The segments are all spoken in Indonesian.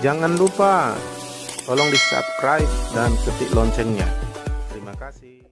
Jangan lupa tolong di subscribe dan ketik loncengnya. Terima kasih.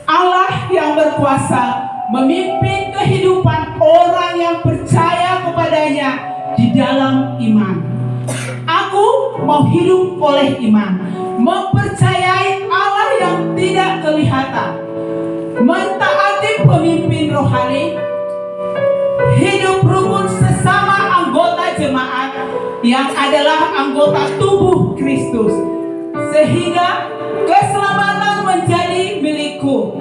Allah yang berkuasa memimpin kehidupan orang yang percaya kepadanya di dalam iman. Aku mau hidup oleh iman, mempercayai Allah yang tidak kelihatan, mentaati pemimpin rohani, hidup rukun sesama anggota jemaat yang adalah anggota tubuh Kristus, sehingga keselamatan menjadi milikku,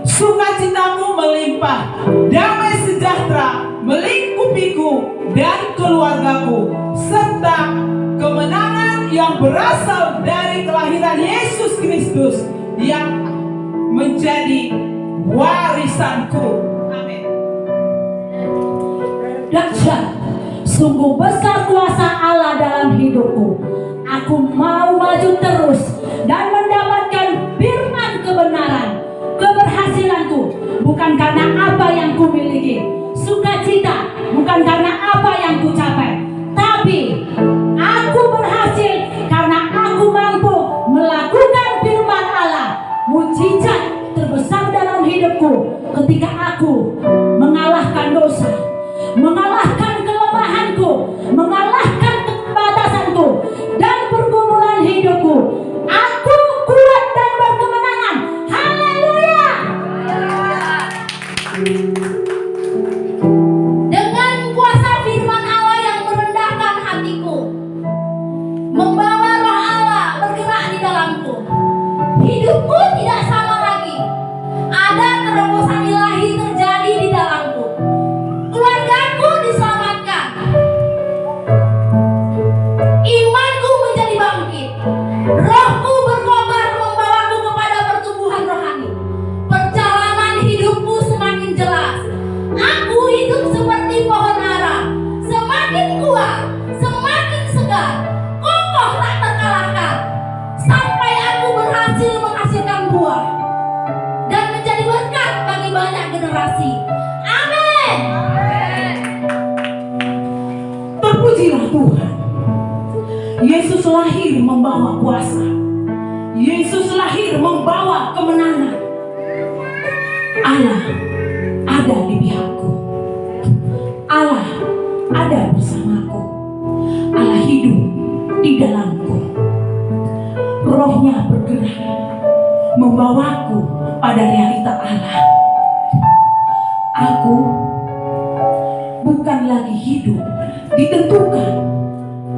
sukacitaku melimpah, damai sejahtera melingkupiku dan keluargaku, serta kemenangan yang berasal dari kelahiran Yesus Kristus yang menjadi warisanku. Amin. Dahsyat, sungguh besar kuasa Allah dalam hidupku. Aku mau maju terus dan mendapatkan firman kebenaran. Keberhasilanku bukan karena apa yang kumiliki, sukacita bukan karena apa yang kucapai, tapi aku berhasil karena aku mampu melakukan firman Allah. Mujizat terbesar dalam hidupku ketika aku mengalahkan dosa, mengalahkan kelemahanku, mengalahkan keterbatasanku dan pergumulan hidupku. Aku kuat dan berkemenangan. Haleluya. Dengan kuasa firman Allah yang merendahkan hatiku, membawa roh Allah bergerak di dalamku, hidupku tidak sama lagi. Ada terobosan ilahi terjadi di dalamku. Keluargaku diselamatkan. Imanku menjadi bangkit. Rohku berkobar membawaku kepada pertumbuhan rohani. Perjalanan hidupku semakin jelas. Aku hidup seperti pohon ara, semakin kuat, semakin segar, kokoh tak terkalahkan, sampai aku berhasil menghasilkan buah dan menjadi berkat bagi banyak generasi. Amin. Terpujilah Tuhan. Yesus lahir membawa kuasa. Yesus lahir membawa kemenangan. Allah ada di pihakku. Allah ada bersamaku. Allah hidup di dalamku. Rohnya bergerak membawaku pada realita Allah. Aku bukan lagi hidup ditentukan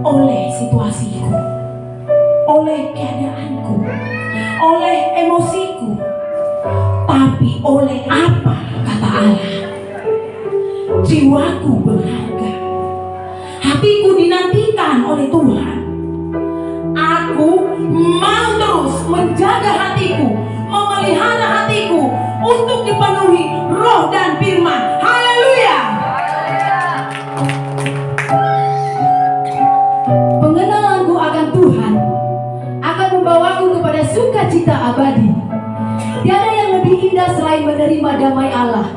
oleh situasiku, oleh keadaanku, oleh emosiku, tapi oleh apa kata Allah. Jiwaku berharga, hatiku dinantikan oleh Tuhan. Aku mau terus menjaga hatiku, memelihara hatiku untuk dipenuhi roh dan firman. Haleluya. Pengenalanku akan Tuhan akan membawaku kepada sukacita abadi. Tiada yang lebih indah selain menerima damai Allah.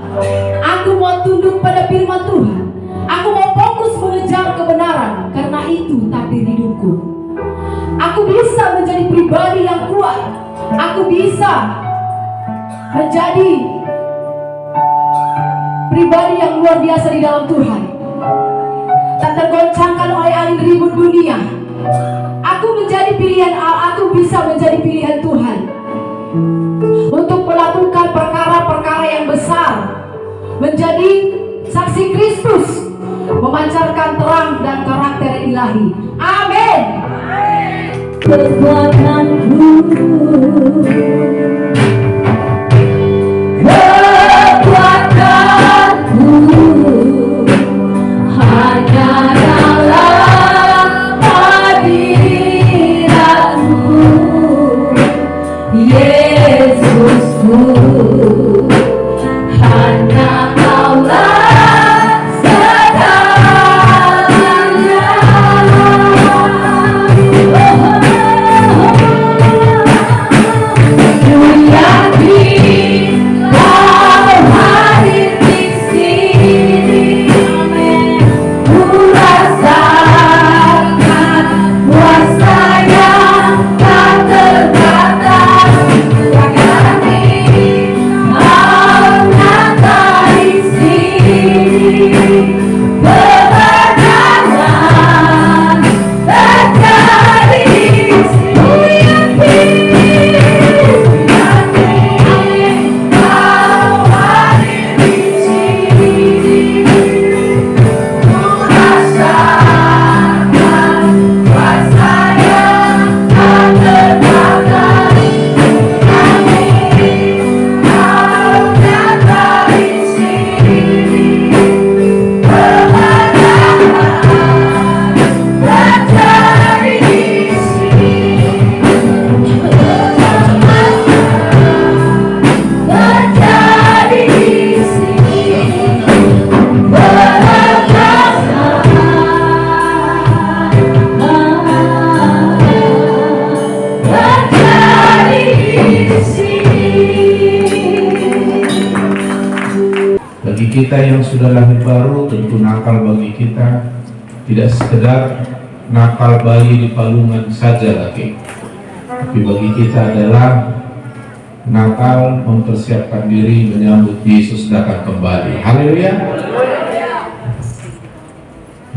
Aku mau tunduk pada firman Tuhan. Aku mau fokus mengejar kebenaran, karena itu takdir hidupku. Aku bisa menjadi pribadi yang kuat. Aku bisa menjadi pribadi yang luar biasa di dalam Tuhan, tak tergoncangkan oleh angin ribut dunia. Aku menjadi pilihan Allah. Aku bisa menjadi pilihan Tuhan untuk melakukan perkara-perkara yang besar, menjadi saksi Kristus, memancarkan terang dan karakter ilahi. Amin. Kekuatanku, kekuatanku hanya dalam hadiratmu, Yesusku. Hanya Kaulah segalanya. yang sudah lahir baru, tentu Natal bagi kita tidak sekedar Natal bayi di palungan saja lagi, tapi bagi kita adalah Natal mempersiapkan diri menyambut Yesus datang kembali. Haleluya.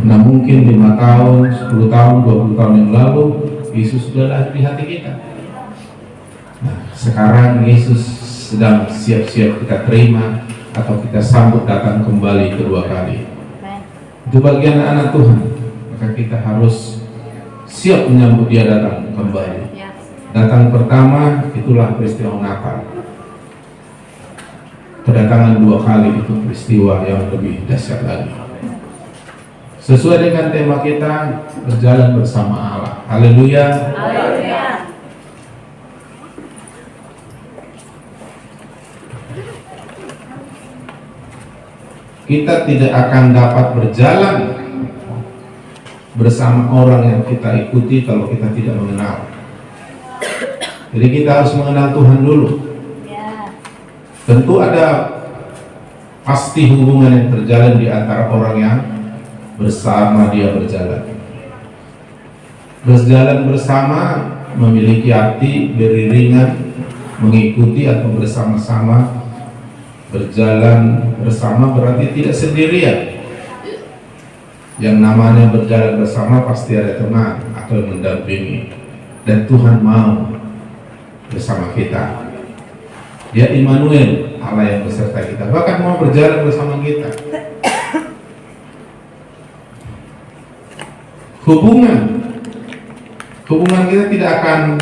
Nah, mungkin 5 tahun, 10 tahun, 20 tahun yang lalu Yesus sudah lahir di hati kita. Nah, sekarang Yesus sedang siap-siap kita terima atau kita sambut datang kembali kedua kali. Itu bagian anak Tuhan, maka kita harus siap menyambut Dia datang kembali. Datang pertama itulah peristiwa Natal. Kedatangan 2 kali itu peristiwa yang lebih dahsyat lagi. Sesuai dengan tema kita, berjalan bersama Allah. Haleluya. Haleluya. Kita tidak akan dapat berjalan bersama orang yang kita ikuti kalau kita tidak mengenal. Jadi kita harus mengenal Tuhan dulu. Tentu ada pasti hubungan yang terjalin di antara orang yang bersama dia berjalan. Berjalan bersama memiliki arti beriringan, mengikuti atau bersama-sama. Berjalan bersama berarti tidak sendirian. Yang namanya berjalan bersama pasti ada teman atau yang mendampingi. Dan Tuhan mau bersama kita. Dia Immanuel, Allah yang beserta kita. Bahkan mau berjalan bersama kita. Hubungan kita tidak akan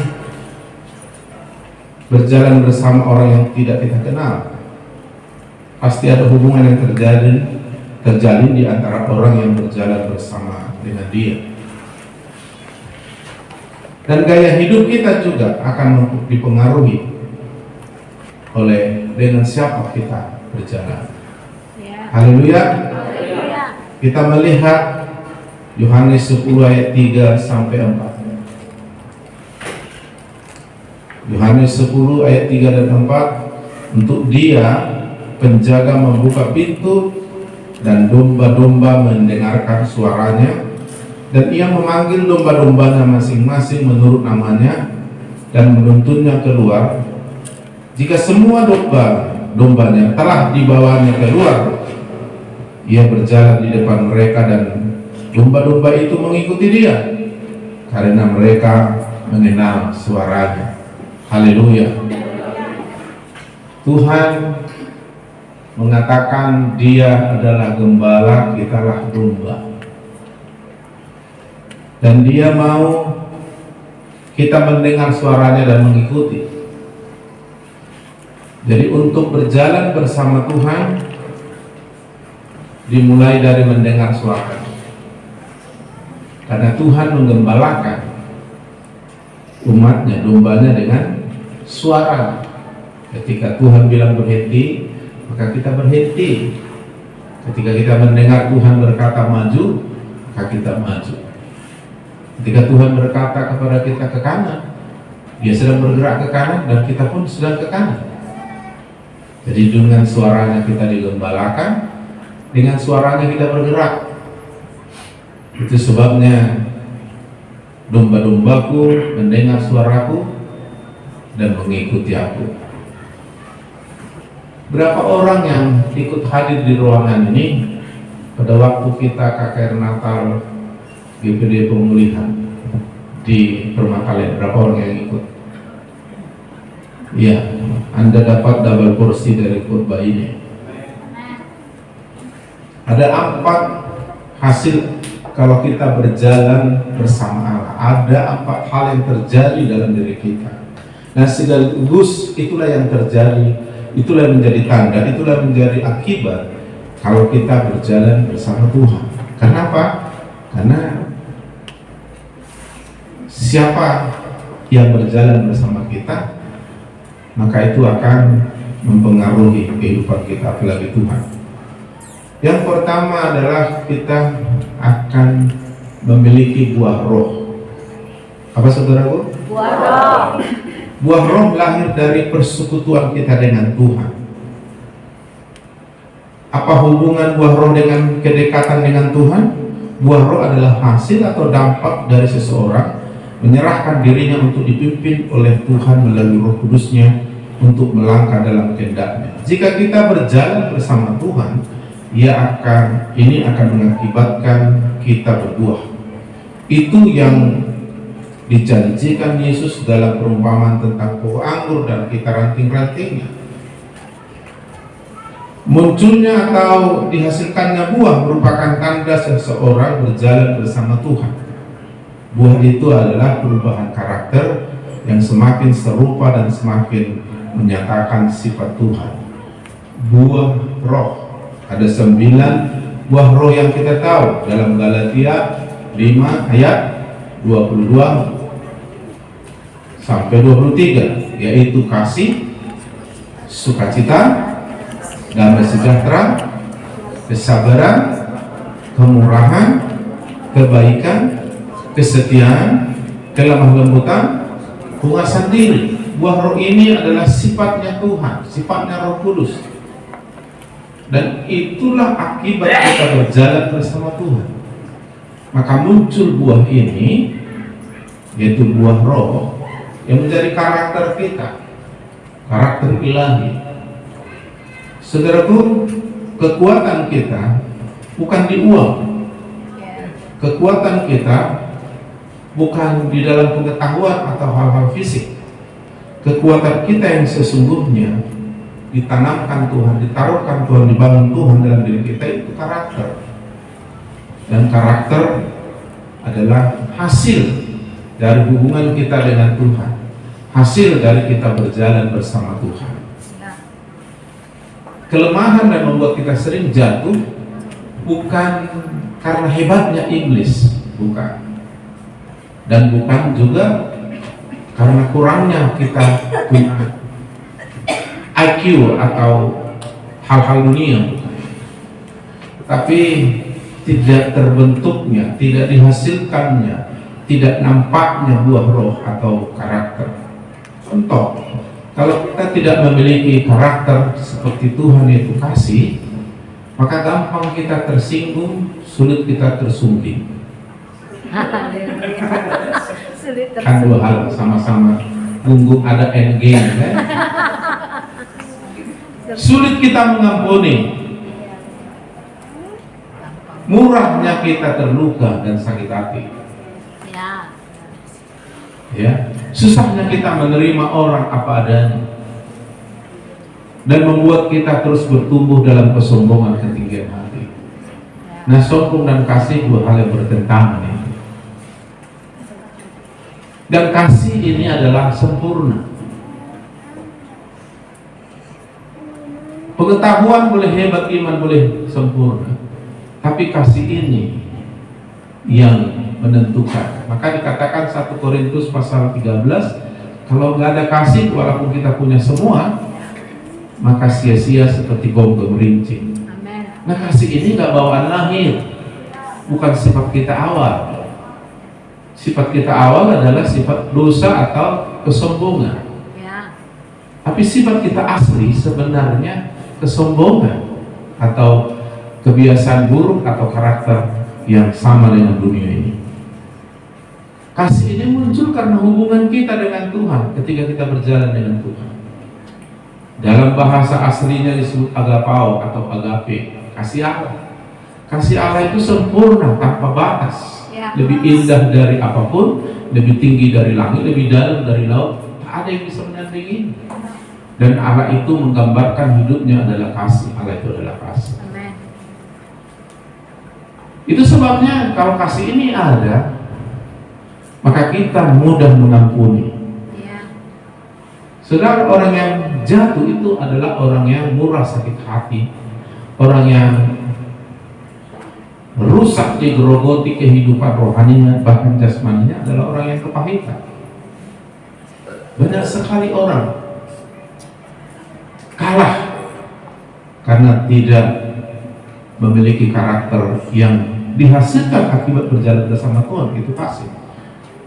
berjalan bersama orang yang tidak kita kenal. Pasti ada hubungan yang terjalin di antara orang yang berjalan bersama dengan Dia. Dan gaya hidup kita juga akan dipengaruhi oleh dengan siapa kita berjalan. Haleluya. Kita melihat Yohanes 10 ayat 3 sampai 4. Yohanes 10 ayat 3 dan 4. Untuk Dia penjaga membuka pintu dan domba-domba mendengarkan suaranya, dan Ia memanggil domba-dombanya masing-masing menurut namanya dan menuntunnya keluar. Jika semua domba-dombanya telah dibawanya keluar, Ia berjalan di depan mereka dan domba-domba itu mengikuti Dia karena mereka mengenal suaranya. Haleluya. Tuhan mengatakan Dia adalah gembala, kitalah domba. Dan Dia mau kita mendengar suaranya dan mengikuti. Jadi untuk berjalan bersama Tuhan dimulai dari mendengar suara. Karena Tuhan menggembalakan umatnya, dombanya dengan suara. Ketika Tuhan bilang berhenti, maka kita berhenti. Ketika kita mendengar Tuhan berkata maju, maka kita maju. Ketika Tuhan berkata kepada kita ke kanan, Dia sedang bergerak ke kanan dan kita pun sedang ke kanan. Jadi dengan suaranya kita digembalakan, dengan suaranya kita bergerak. Itu sebabnya domba-dombaku mendengar suaraku dan mengikuti aku. Berapa orang yang ikut hadir di ruangan ini pada waktu kita KKR Natal GPD pemulihan di Permakalian? Berapa orang yang ikut? Ya, Anda dapat double porsi dari khotbah ini. Ada 4 hasil kalau kita berjalan bersama Allah. Ada 4 hal yang terjadi dalam diri kita. Nah, sekaligus itulah yang terjadi, itulah yang menjadi tanda, itulah yang menjadi akibat kalau kita berjalan bersama Tuhan. Kenapa? Karena siapa yang berjalan bersama kita, maka itu akan mempengaruhi kehidupan kita, apalagi Tuhan. Yang pertama adalah kita akan memiliki buah roh. Apa saudaraku? Buah roh. Buah roh lahir dari persekutuan kita dengan Tuhan. Apa hubungan buah roh dengan kedekatan dengan Tuhan? Buah roh adalah hasil atau dampak dari seseorang menyerahkan dirinya untuk dipimpin oleh Tuhan melalui Roh Kudus-Nya untuk melangkah dalam kehendak-Nya. Jika kita berjalan bersama Tuhan, ini akan mengakibatkan kita berbuah. Itu yang dijanjikan Yesus dalam perumpamaan tentang pohon anggur dan kita ranting-rantingnya. Munculnya atau dihasilkannya buah merupakan tanda seseorang berjalan bersama Tuhan. Buah itu adalah perubahan karakter yang semakin serupa dan semakin menyatakan sifat Tuhan. Buah roh, ada 9 buah roh yang kita tahu dalam Galatia 5 ayat 22 sampai 23, yaitu kasih, sukacita, damai sejahtera, kesabaran, kemurahan, kebaikan, kesetiaan, kelemah lembutan, penguasaan diri. Buah roh ini adalah sifatnya Tuhan, sifatnya Roh Kudus. Dan itulah akibat kita berjalan bersama Tuhan. Maka muncul buah ini, yaitu buah roh, yang menjadi karakter kita, karakter ilahi. Saudaraku, kekuatan kita bukan di uang. Kekuatan kita bukan di dalam pengetahuan atau hal-hal fisik. Kekuatan kita yang sesungguhnya ditanamkan Tuhan, ditaruhkan Tuhan, dibangun Tuhan dalam diri kita, itu karakter. Dan karakter adalah hasil dari hubungan kita dengan Tuhan, hasil dari kita berjalan bersama Tuhan. Kelemahan dan membuat kita sering jatuh bukan karena hebatnya iblis, bukan. Dan bukan juga karena kurangnya kita punya IQ atau hal-hal dunia, tapi tidak terbentuknya, tidak dihasilkannya, tidak nampaknya buah roh atau karakter. Contoh, kalau kita tidak memiliki karakter seperti Tuhan yaitu kasih, maka gampang kita tersinggung, sulit kita tersunting. Kan dua hal sama-sama tunggu ada end game, kan? Sulit kita mengampuni, murahnya kita terluka dan sakit hati. Ya, susahnya kita menerima orang apa adanya, dan membuat kita terus bertumbuh dalam kesombongan, ketinggian hati. Nah, sombong dan kasih dua hal yang bertentangan ini. Dan kasih ini adalah sempurna. Pengetahuan boleh hebat, iman boleh sempurna, tapi kasih ini yang menentukan. Maka dikatakan 1 Korintus pasal 13, kalau nggak ada kasih, walaupun kita punya semua, maka sia-sia seperti gom gemerincing. Nah, kasih ini nggak bawaan lahir, bukan sifat kita awal. Sifat kita awal adalah sifat dosa atau kesombongan. Tapi sifat kita asli sebenarnya kesombongan atau kebiasaan buruk atau karakter yang sama dengan dunia ini. Kasih ini muncul karena hubungan kita dengan Tuhan ketika kita berjalan dengan Tuhan. Dalam bahasa aslinya disebut agapao atau agape, kasih Allah. Kasih Allah itu sempurna, tanpa batas, lebih indah dari apapun, lebih tinggi dari langit, lebih dalam dari laut. Tak ada yang bisa menandingi. Dan Allah itu menggambarkan hidupnya adalah kasih. Allah itu adalah kasih. Itu sebabnya kalau kasih ini ada, maka kita mudah mengampuni. Saudara, orang yang jatuh itu adalah orang yang murah sakit hati, orang yang merusak, digerogoti kehidupan rohaninya, bahkan jasmaninya, adalah orang yang kepahitan. Banyak sekali orang kalah karena tidak memiliki karakter yang dihasilkan akibat berjalan bersama Tuhan, itu kasih.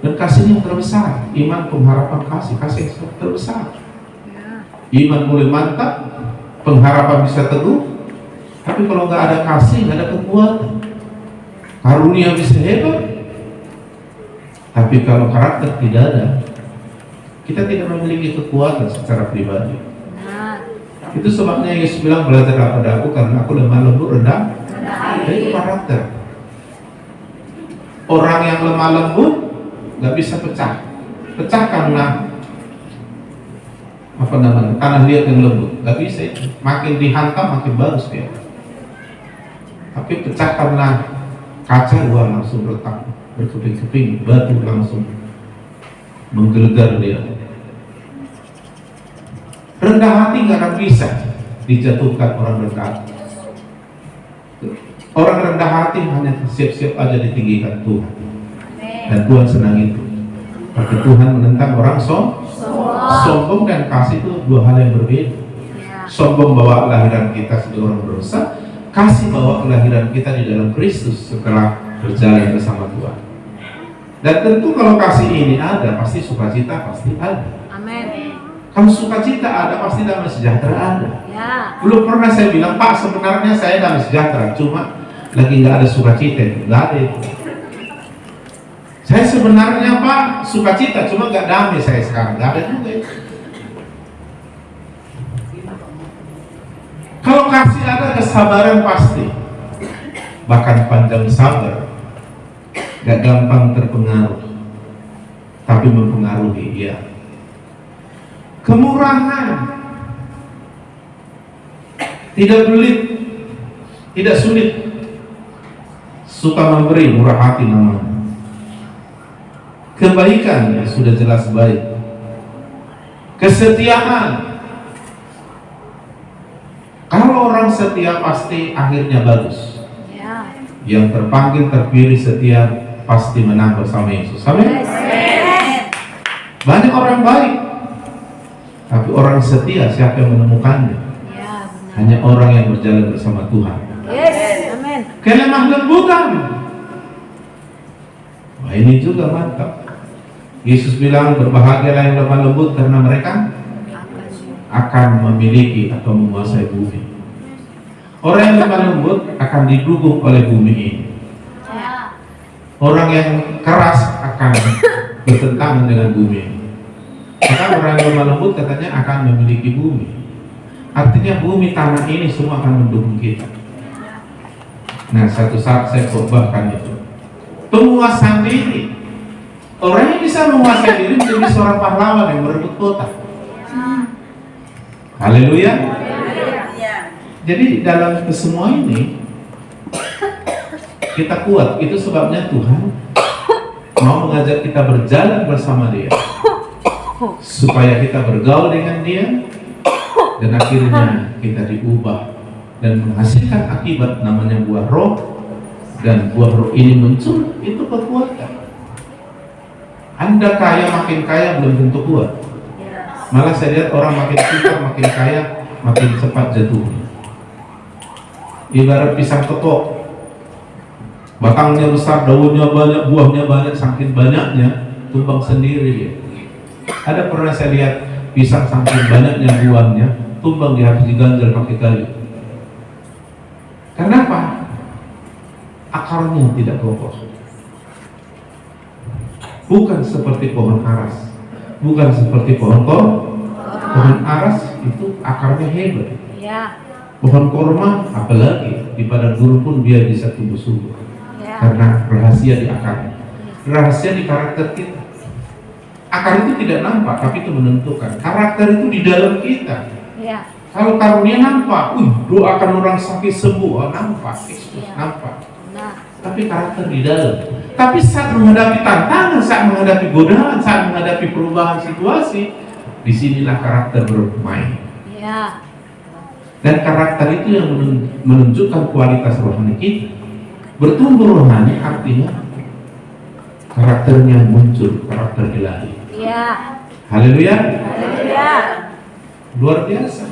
Dan kasih yang terbesar, iman, pengharapan, kasih yang terbesar. Iman mulai mantap, pengharapan bisa teguh, Tapi kalau nggak ada kasih, nggak ada kekuatan. Karunia bisa hebat, tapi kalau karakter tidak ada, kita tidak memiliki kekuatan secara pribadi. Itu sebabnya Yesus bilang, belajar pada aku karena aku lemah lembut rendah. Itu karakter. Orang yang lemah lembut nggak bisa pecah. Pecah karena tanah liat yang lembut, nggak bisa. Makin dihantam makin bagus dia. Tapi pecah karena kaca luar langsung retak, berkeping-keping, batu langsung menggelegar dia. Rendah hati nggak akan bisa dijatuhkan orang rendah hati. Orang rendah hati hanya siap-siap aja ditinggikan Tuhan, dan Tuhan senang itu. Tapi Tuhan menentang orang sombong dan kasih itu dua hal yang berbeda. Sombong bawa kelahiran kita sebagai orang berdosa, kasih bawa kelahiran kita di dalam Kristus setelah berjalan bersama Tuhan. Dan tentu kalau kasih ini ada, pasti sukacita pasti ada. Amin. Kalau sukacita ada, pasti damai sejahtera ada. Ya. Belum pernah saya bilang, Pak sebenarnya saya damai sejahtera, cuma lagi nggak ada sukacita, nggak ada itu. Saya sebenarnya Pak sukacita, cuma nggak damai saya sekarang, nggak ada juga itu. Kalau kasih ada, kesabaran pasti, bahkan panjang sabar, gak gampang terpengaruh, tapi mempengaruhi dia. Kemurahan, tidak pelit, tidak sulit, suka memberi, murah hati namanya. Kebaikan ya sudah jelas baik. Kesetiaan, kalau orang setia pasti akhirnya bagus. Ya. Yang terpanggil terpilih setia pasti menang bersama Yesus. Amin. Banyak orang baik, tapi orang setia siapa yang menemukannya? Ya, benar. Hanya orang yang berjalan bersama Tuhan. Yes. Amin. Kelemah lembutan. Wah, ini juga mantap. Yesus bilang berbahagialah yang lemah lembut karena mereka akan memiliki atau menguasai bumi. Orang yang lemah lembut akan didukung oleh bumi ini. Ya. Orang yang keras akan bertentangan dengan bumi ini. Maka orang yang lemah lembut katanya akan memiliki bumi. Artinya bumi tanah ini semua akan mendukung kita. Nah, satu saat saya khotbahkan itu. Penguasaan diri. Orang yang bisa menguasai diri menjadi seorang pahlawan yang merebut kota. Haleluya. Jadi dalam semua ini kita kuat. Itu sebabnya Tuhan mau mengajak kita berjalan bersama Dia, supaya kita bergaul dengan Dia, dan akhirnya kita diubah dan menghasilkan akibat namanya buah roh. Dan buah roh ini muncul, itu kekuatan. Anda kaya, makin kaya belum tentu kuat. Malah saya lihat orang makin pintar, makin kaya, makin cepat jatuh. Ibarat pisang kepok, batangnya besar, daunnya banyak, buahnya banyak, saking banyaknya tumbang sendiri. Ada pernah saya lihat pisang saking banyaknya buahnya tumbang, dia harus diganjal pakai kayu. Kenapa? Akarnya tidak kokoh. Bukan seperti pohon aras, bukan seperti pohon aras itu akarnya hebat. Ya. Pohon korma apalagi di padang gurun pun dia bisa tumbuh subur. Ya. Karena rahasia di akarnya, rahasia di karakter kita. Akar itu tidak nampak, tapi itu menentukan. Karakter itu di dalam kita. Ya. Kalau karunia nampak, doakan orang sakit sembuh, nampak, Kristus nampak. Nah. Tapi karakter di dalam. Tapi saat menghadapi tantangan, saat menghadapi godaan, saat menghadapi perubahan situasi, disinilah karakter bermain. Ya. Dan karakter itu yang menunjukkan kualitas rohani kita. Bertumbuh rohani artinya karakternya muncul, karakter ilahi. Ya. Haleluya. Haleluya. Luar biasa.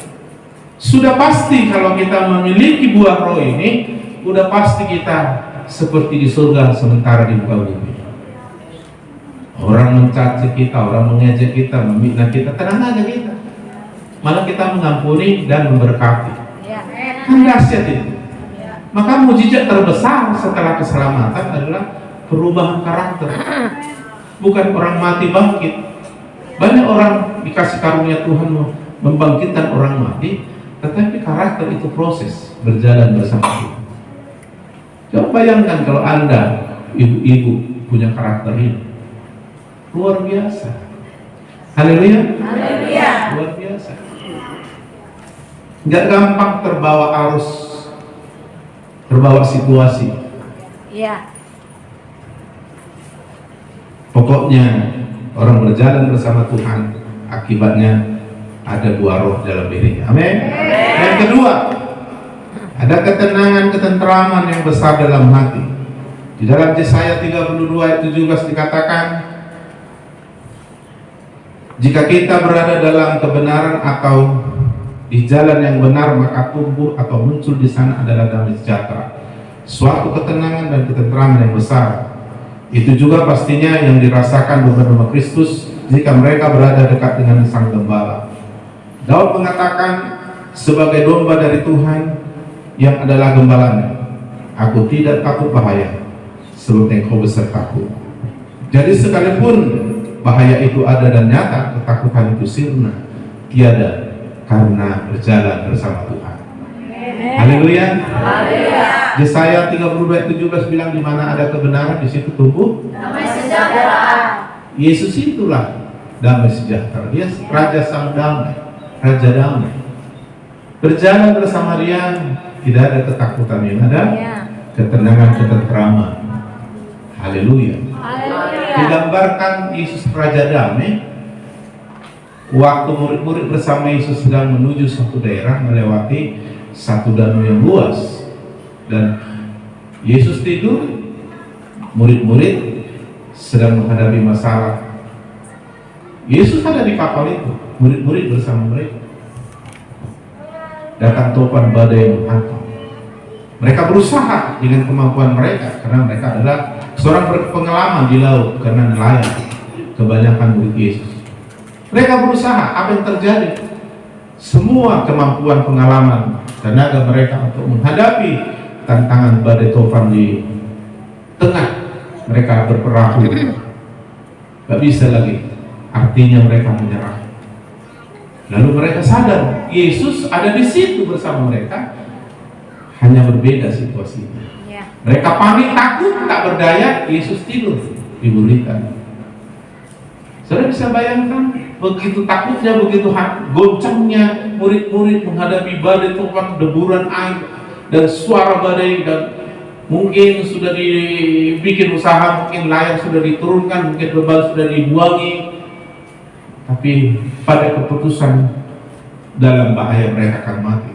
Sudah pasti kalau kita memiliki buah roh ini, sudah pasti kita seperti di surga sementara di muka bumi. Orang mencaci kita, orang mengejek kita, memfitnah kita, tenang aja kita. Malah kita mengampuni dan memberkati. Ya. Kan dahsyat itu. Maka mujizat terbesar setelah keselamatan adalah perubahan karakter. Bukan orang mati bangkit. Banyak orang dikasih karunia Tuhan membangkitkan orang mati, tetapi karakter itu proses berjalan bersama Tuhan. Coba bayangkan kalau Anda, ibu-ibu, punya karakter ini. Luar biasa. Haleluya. Haleluya. Luar biasa. Nggak gampang terbawa arus, terbawa situasi. Iya. Pokoknya orang berjalan bersama Tuhan, akibatnya ada dua roh dalam dirinya. Amin. Yang kedua, ada ketenangan, ketentraman yang besar dalam hati. Di dalam Yesaya 32 ayat 17 dikatakan, jika kita berada dalam kebenaran atau di jalan yang benar, maka tumbuh atau muncul di sana adalah damai sejahtera, suatu ketenangan dan ketentraman yang besar. Itu juga pastinya yang dirasakan domba-domba Kristus jika mereka berada dekat dengan Sang Gembala. Daud mengatakan, sebagai domba dari Tuhan yang adalah gembalanya, aku tidak takut bahaya, sebab Engkau besertaku. Jadi sekalipun bahaya itu ada dan nyata, ketakutan itu sirna, tiada, karena berjalan bersama Tuhan. Haleluya. Yesaya 32 ayat 17 bilang, di mana ada kebenaran, di situ tumbuh Damai sejahtera. Yesus itulah damai sejahtera. Dia Raja Sang Damai, Raja Damai. Berjalan bersama Dia, tidak ada ketakutan, yang ada Iya. ketenangan, ketentraman. Haleluya. Haleluya. Digambarkan Yesus Raja Damai. Waktu murid-murid bersama Yesus sedang menuju suatu daerah, melewati satu danau yang luas, dan Yesus tidur, murid-murid sedang menghadapi masalah. Yesus ada di kapal itu, murid-murid bersama mereka. Datang topan badai yang menghantam. Mereka berusaha dengan kemampuan mereka, karena mereka adalah seorang berpengalaman di laut, karena nelayan kebanyakan murid Yesus. Mereka berusaha, apa yang terjadi? Semua kemampuan, pengalaman, tenaga mereka untuk menghadapi tantangan badai topan di tengah mereka berperahu, gak bisa lagi. Artinya mereka menyerah. Lalu mereka sadar Yesus ada di situ bersama mereka, hanya berbeda situasinya. Iya. Mereka panik, takut, tak berdaya. Yesus tidur di buritan. Saudara bisa bayangkan, begitu takutnya, begitu goncangnya murid-murid menghadapi badai topan, deburan air dan suara badai, dan mungkin sudah dibikin usaha, mungkin layar sudah diturunkan, mungkin beban sudah dibuangi, tapi pada keputusan dalam bahaya mereka akan mati.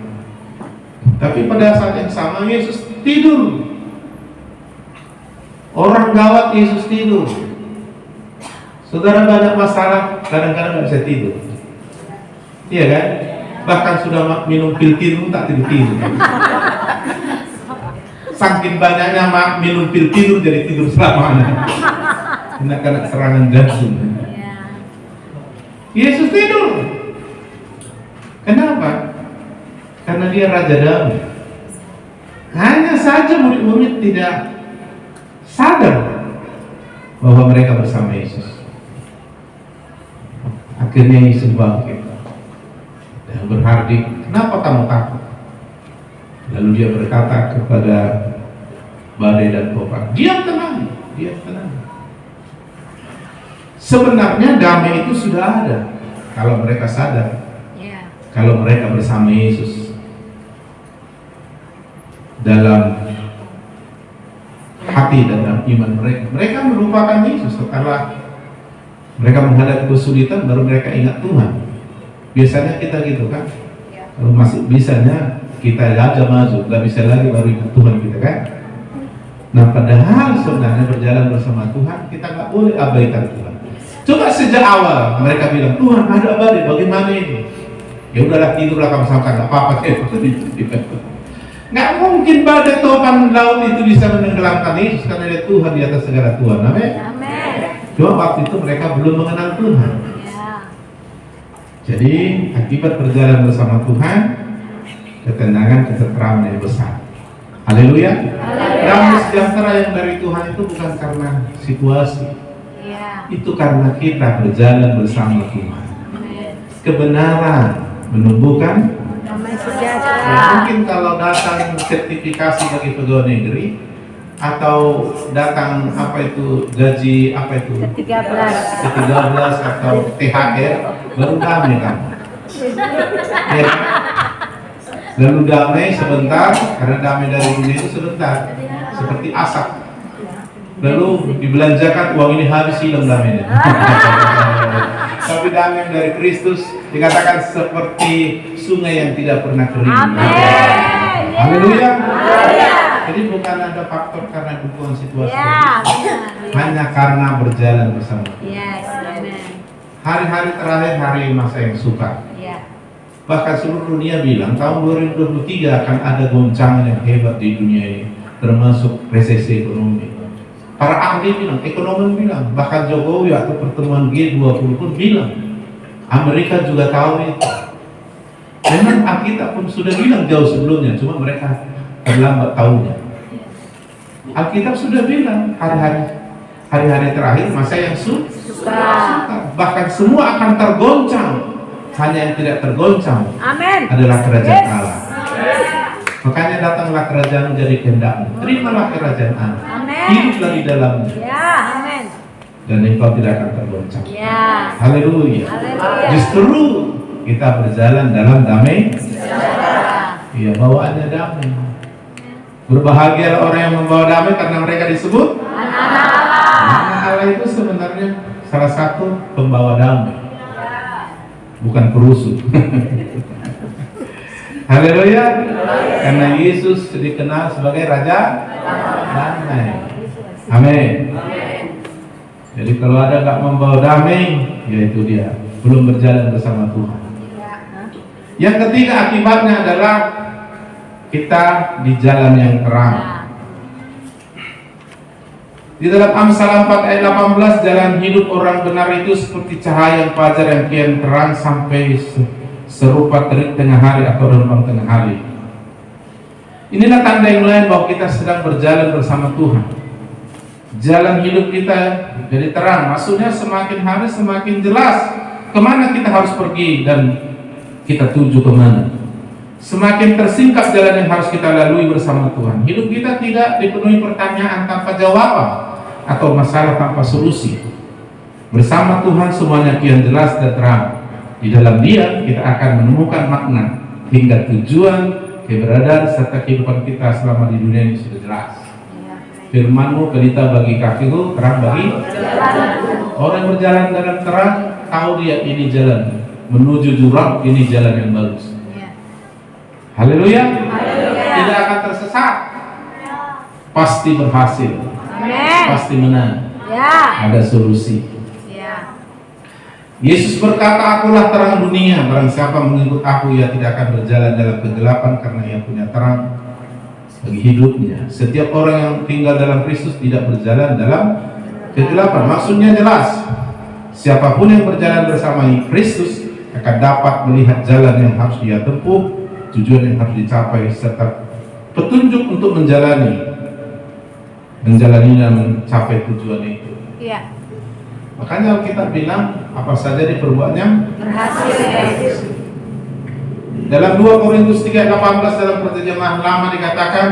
Tapi pada saat yang sama Yesus tidur. Orang gawat, Yesus tidur. Saudara, banyak masalah, kadang-kadang nggak bisa tidur. Iya kan? Bahkan sudah minum pil tidur tak tidur. Saking banyaknya minum pil tidur, jadi tidur selamanya. Kena serangan jantung. Iya. Yesus tidur. Kenapa? Karena Dia Raja Damai. Hanya saja murid-murid tidak sadar bahwa mereka bersama Yesus. Akhirnya Yesus bangkit dan berhardik, kenapa kamu takut? Lalu Dia berkata kepada badai dan topan, diam, tenang, diam, tenang. Sebenarnya damai itu sudah ada kalau mereka sadar, Iya. kalau mereka bersama Yesus dalam hati dan dalam iman mereka. Mereka melupakan Yesus setelah mereka menghadapi kesulitan, baru mereka ingat Tuhan. Biasanya kita gitu kan, kalau masih bisanya kita aja maju, nggak bisa lagi baru ingat Tuhan kita kan. Nah, padahal sebenarnya berjalan bersama Tuhan, kita nggak boleh abaikan Tuhan. Coba sejak awal mereka bilang, Tuhan ada badai, bagaimana ini? Ya udahlah, tidurlah kamu sama, nggak apa-apa. Nggak mungkin badai topan laut itu bisa menenggelamkan Yesus, karena ada Tuhan di atas segala Tuhan. Amin. Amin. Cuma waktu itu mereka belum mengenal Tuhan. Iya. Jadi akibat berjalan bersama Tuhan, ketenangan, ketentraman yang besar. Haleluya. Haleluya. Damai sejahtera yang dari Tuhan itu bukan karena situasi, Ya. itu karena kita berjalan bersama Tuhan. Amin. Kebenaran menumbuhkan. Damai Ya, sejahtera. mungkin kalau datang sertifikasi bagi pegawai negeri atau datang apa itu gaji apa itu 13. ke-13 atau THR baru damai kan? Ya. Lalu damai sebentar karena damai dari dunia itu sebentar seperti asap. Lalu dibelanjakan uang ini habis hilang damainya. Tapi damai dari Kristus dikatakan seperti sungai yang tidak pernah kering. Amin. Haleluya. Jadi bukan ada faktor karena dukungan situasi, Ya, benar. hanya karena berjalan bersama. Yes, amin. Hari-hari terakhir hari masa yang sukar. Ya. Bahkan seluruh dunia bilang tahun 2023 akan ada goncangan yang hebat di dunia ini, termasuk resesi ekonomi. Para ahli bilang, ekonomi bilang, bahkan Jokowi waktu pertemuan G20 pun bilang, Amerika juga tahu itu. Memang Alkitab pun sudah bilang jauh sebelumnya, cuma mereka terlambat tahunya. Alkitab sudah bilang hari-hari terakhir masa yang sukar. Bahkan semua akan tergoncang. Hanya yang tidak tergoncang Amin. adalah kerajaan Yes. Allah. Makanya datanglah kerajaan menjadi kehendakmu. Terimalah kerajaan Allah. Amin. Hiduplah di dalamnya. Ya, amin. Dan engkau tidak akan tergoncang. Ya. Haleluya. Haleluya. Justru kita berjalan dalam damai. Sejahtera. Iya, bawaannya damai. Berbahagialah orang yang membawa damai karena mereka disebut Anak-anak Allah. anak Allah. Itu sebenarnya salah satu pembawa damai, bukan perusuh. Haleluya. Karena Yesus dikenal sebagai Raja Damai. Amin. Jadi kalau ada nggak membawa damai, yaitu dia belum berjalan bersama Tuhan. Yang ketiga akibatnya adalah kita di jalan yang terang. Di dalam Amsal 4 ayat 18, jalan hidup orang benar itu seperti cahaya yang fajar yang kian terang sampai serupa terik tengah hari atau remang tengah hari. Inilah tanda yang lain bahwa kita sedang berjalan bersama Tuhan. Jalan hidup kita jadi terang, maksudnya semakin hari semakin jelas kemana kita harus pergi dan kita tuju kemana. Semakin tersingkap jalan yang harus kita lalui bersama Tuhan. Hidup kita tidak dipenuhi pertanyaan tanpa jawaban atau masalah tanpa solusi. Bersama Tuhan semuanya kian jelas dan terang. Di dalam Dia kita akan menemukan makna hingga tujuan, keberadaan serta kehidupan kita selama di dunia ini sudah jelas. Firman-Mu pelita bagi kakiku, terang bagi orang yang berjalan dalam terang. Tahu dia ini jalan menuju jurang, ini jalan yang bagus. Haleluya. Tidak akan tersesat, pasti berhasil, Amin. pasti menang. Ya. Ada solusi. Ya. Yesus berkata, akulah terang dunia. Barang siapa mengikut aku, ia tidak akan berjalan dalam kegelapan karena ia punya terang bagi hidupnya. Setiap orang yang tinggal dalam Kristus tidak berjalan dalam kegelapan. Maksudnya jelas, siapapun yang berjalan bersama Kristus akan dapat melihat jalan yang harus dia tempuh, tujuan yang harus dicapai, serta petunjuk untuk menjalani dan mencapai tujuan itu. Iya. Makanya kita bilang apa saja diperbuatnya Berhasil. dalam 2 Korintus 3:18 dalam terjemahan lama dikatakan,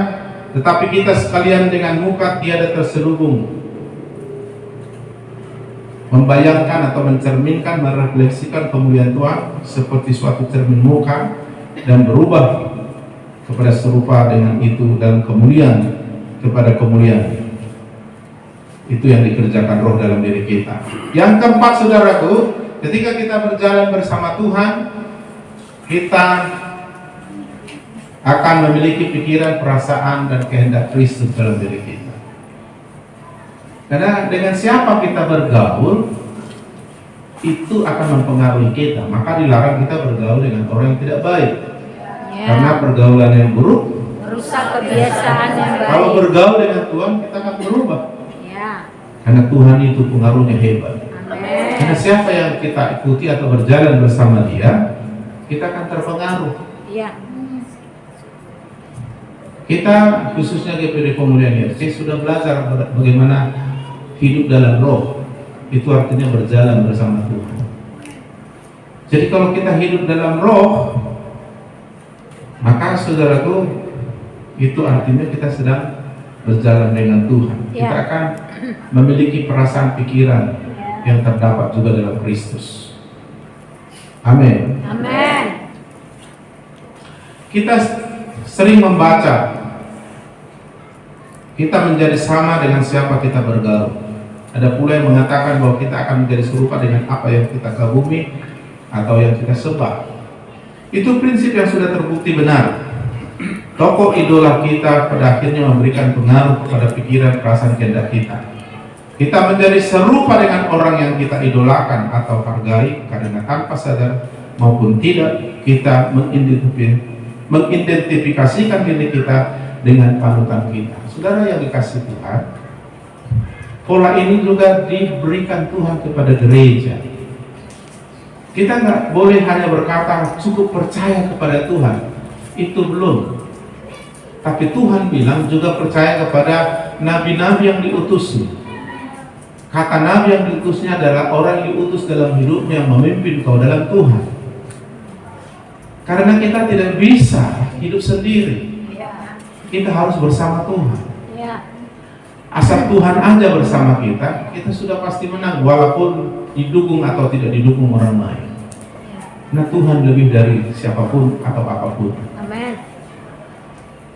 tetapi kita sekalian dengan muka tiada terselubung, membayangkan atau mencerminkan, merefleksikan kemuliaan Tuhan seperti suatu cermin muka dan berubah kepada serupa dengan itu dan kemuliaan kepada kemuliaan. Itu yang dikerjakan Roh dalam diri kita. Yang keempat, saudaraku, ketika kita berjalan bersama Tuhan, kita akan memiliki pikiran, perasaan, dan kehendak Kristus dalam diri kita. Karena dengan siapa kita bergaul, itu akan mempengaruhi kita. Maka dilarang kita bergaul dengan orang yang tidak baik. Ya. Karena pergaulan yang buruk Merusak kebiasaan yang baik. kalau bergaul dengan Tuhan, kita akan berubah. Ya. Karena Tuhan itu pengaruhnya hebat. Amin. Karena siapa yang kita ikuti atau berjalan bersama Dia, kita akan terpengaruh. Iya. Kita khususnya GPD Pemulihan IRC sudah belajar bagaimana hidup dalam roh. Itu artinya berjalan bersama Tuhan. Jadi kalau kita hidup dalam roh, maka saudaraku, itu artinya kita sedang berjalan dengan Tuhan. Kita akan memiliki perasaan pikiran yang terdapat juga dalam Kristus. Amin. Amin. Kita sering membaca, kita menjadi sama dengan siapa kita bergaul. Ada pula yang mengatakan bahwa kita akan menjadi serupa dengan apa yang kita kagumi atau yang kita sembah. Itu prinsip yang sudah terbukti benar. Tokoh idola kita pada akhirnya memberikan pengaruh kepada pikiran, perasaan, kehendak kita. Kita menjadi serupa dengan orang yang kita idolakan atau hargai karena tanpa sadar maupun tidak kita mengidentifikasikan diri kita dengan panutan kita. Saudara yang dikasihi Tuhan, pola ini juga diberikan Tuhan kepada gereja. Kita nggak boleh hanya berkata cukup percaya kepada Tuhan, itu belum. Tapi Tuhan bilang juga percaya kepada nabi-nabi yang diutusnya. Kata nabi yang diutusnya adalah orang yang diutus dalam hidupnya yang memimpin kau dalam Tuhan. Karena kita tidak bisa hidup sendiri. Kita harus bersama Tuhan. Asal Tuhan aja bersama kita, kita sudah pasti menang walaupun didukung atau tidak didukung orang lain. Nah, Tuhan lebih dari siapapun atau apapun. Amin.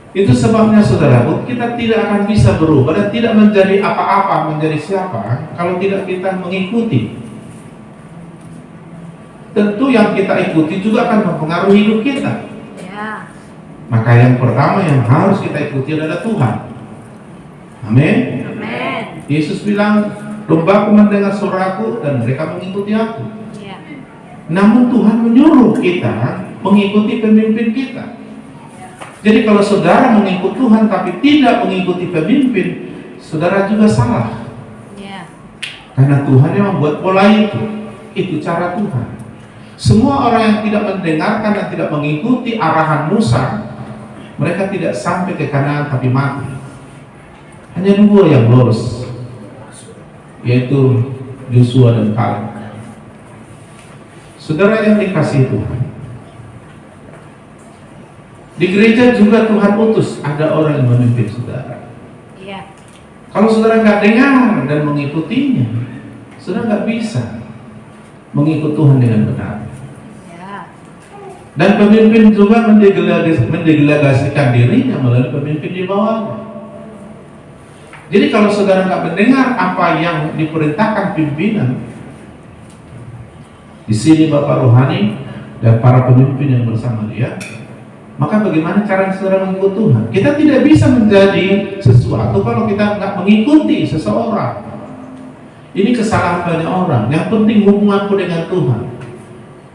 Itu sebabnya saudaraku, kita tidak akan bisa berubah dan tidak menjadi apa-apa, menjadi siapa kalau tidak kita mengikuti. Tentu yang kita ikuti juga akan mempengaruhi hidup kita. Maka yang pertama yang harus kita ikuti adalah Tuhan. Amin. Amin. Yesus bilang, dombaku mendengar suaraku dan mereka mengikuti aku. Namun Tuhan menyuruh kita mengikuti pemimpin kita. Jadi kalau saudara mengikut Tuhan tapi tidak mengikuti pemimpin, saudara juga salah. Karena Tuhan yang membuat pola itu cara Tuhan. Semua orang yang tidak mendengarkan dan tidak mengikuti arahan Musa, mereka tidak sampai ke Kanaan tapi mati. Hanya 2 yang lolos, yaitu Yosua dan Kaleb. Saudara yang dikasihi Tuhan, di gereja juga Tuhan utus ada orang yang memimpin saudara. Kalau saudara nggak dengar dan mengikutinya, saudara nggak bisa mengikut Tuhan dengan benar. Dan pemimpin juga mendelegasikan dirinya melalui pemimpin di bawahnya. Jadi kalau saudara nggak mendengar apa yang diperintahkan pimpinan, di sini Bapak Rohani dan para pemimpin yang bersama dia, maka bagaimana cara saudara mengikut Tuhan? Kita tidak bisa menjadi sesuatu kalau kita nggak mengikuti seseorang. Ini kesalahan banyak orang. Yang penting hubunganku dengan Tuhan.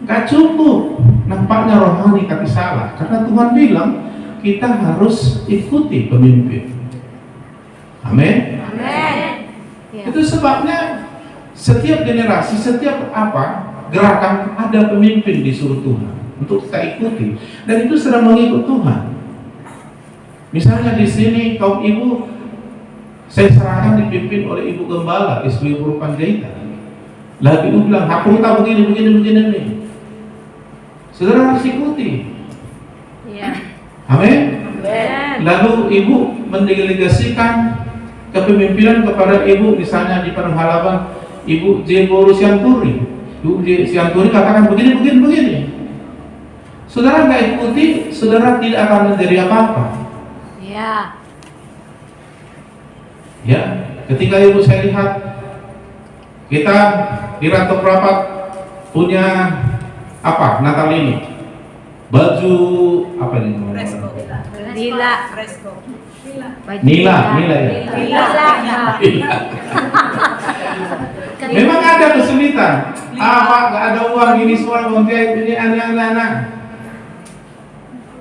Nggak cukup nampaknya rohani tapi salah. Karena Tuhan bilang kita harus ikuti pemimpin. Amin. Itu sebabnya setiap generasi, setiap gerakan ada pemimpin disuruh Tuhan untuk kita ikuti, dan itu sedang mengikut Tuhan. Misalnya di sini kaum ibu, saya serahkan dipimpin oleh ibu gembala, istri Guru Panjaitan. Lalu ibu bilang, aku tahu begini nih. Saudara harus ikuti. Amin. Lalu ibu mendelegasikan kepemimpinan kepada ibu, misalnya di Padang Halaman, Ibu J. Boru Sianturi. Ibu J. Sianturi katakan begini. Saudara nggak ikuti, saudara tidak akan menjadi apa-apa. Ya, ketika ibu saya lihat, kita di Rantau Prapat punya Natal ini, baju apa ini? Nila ya. Memang ada kesulitan. Nggak ada uang ini semua, ini anak-anak.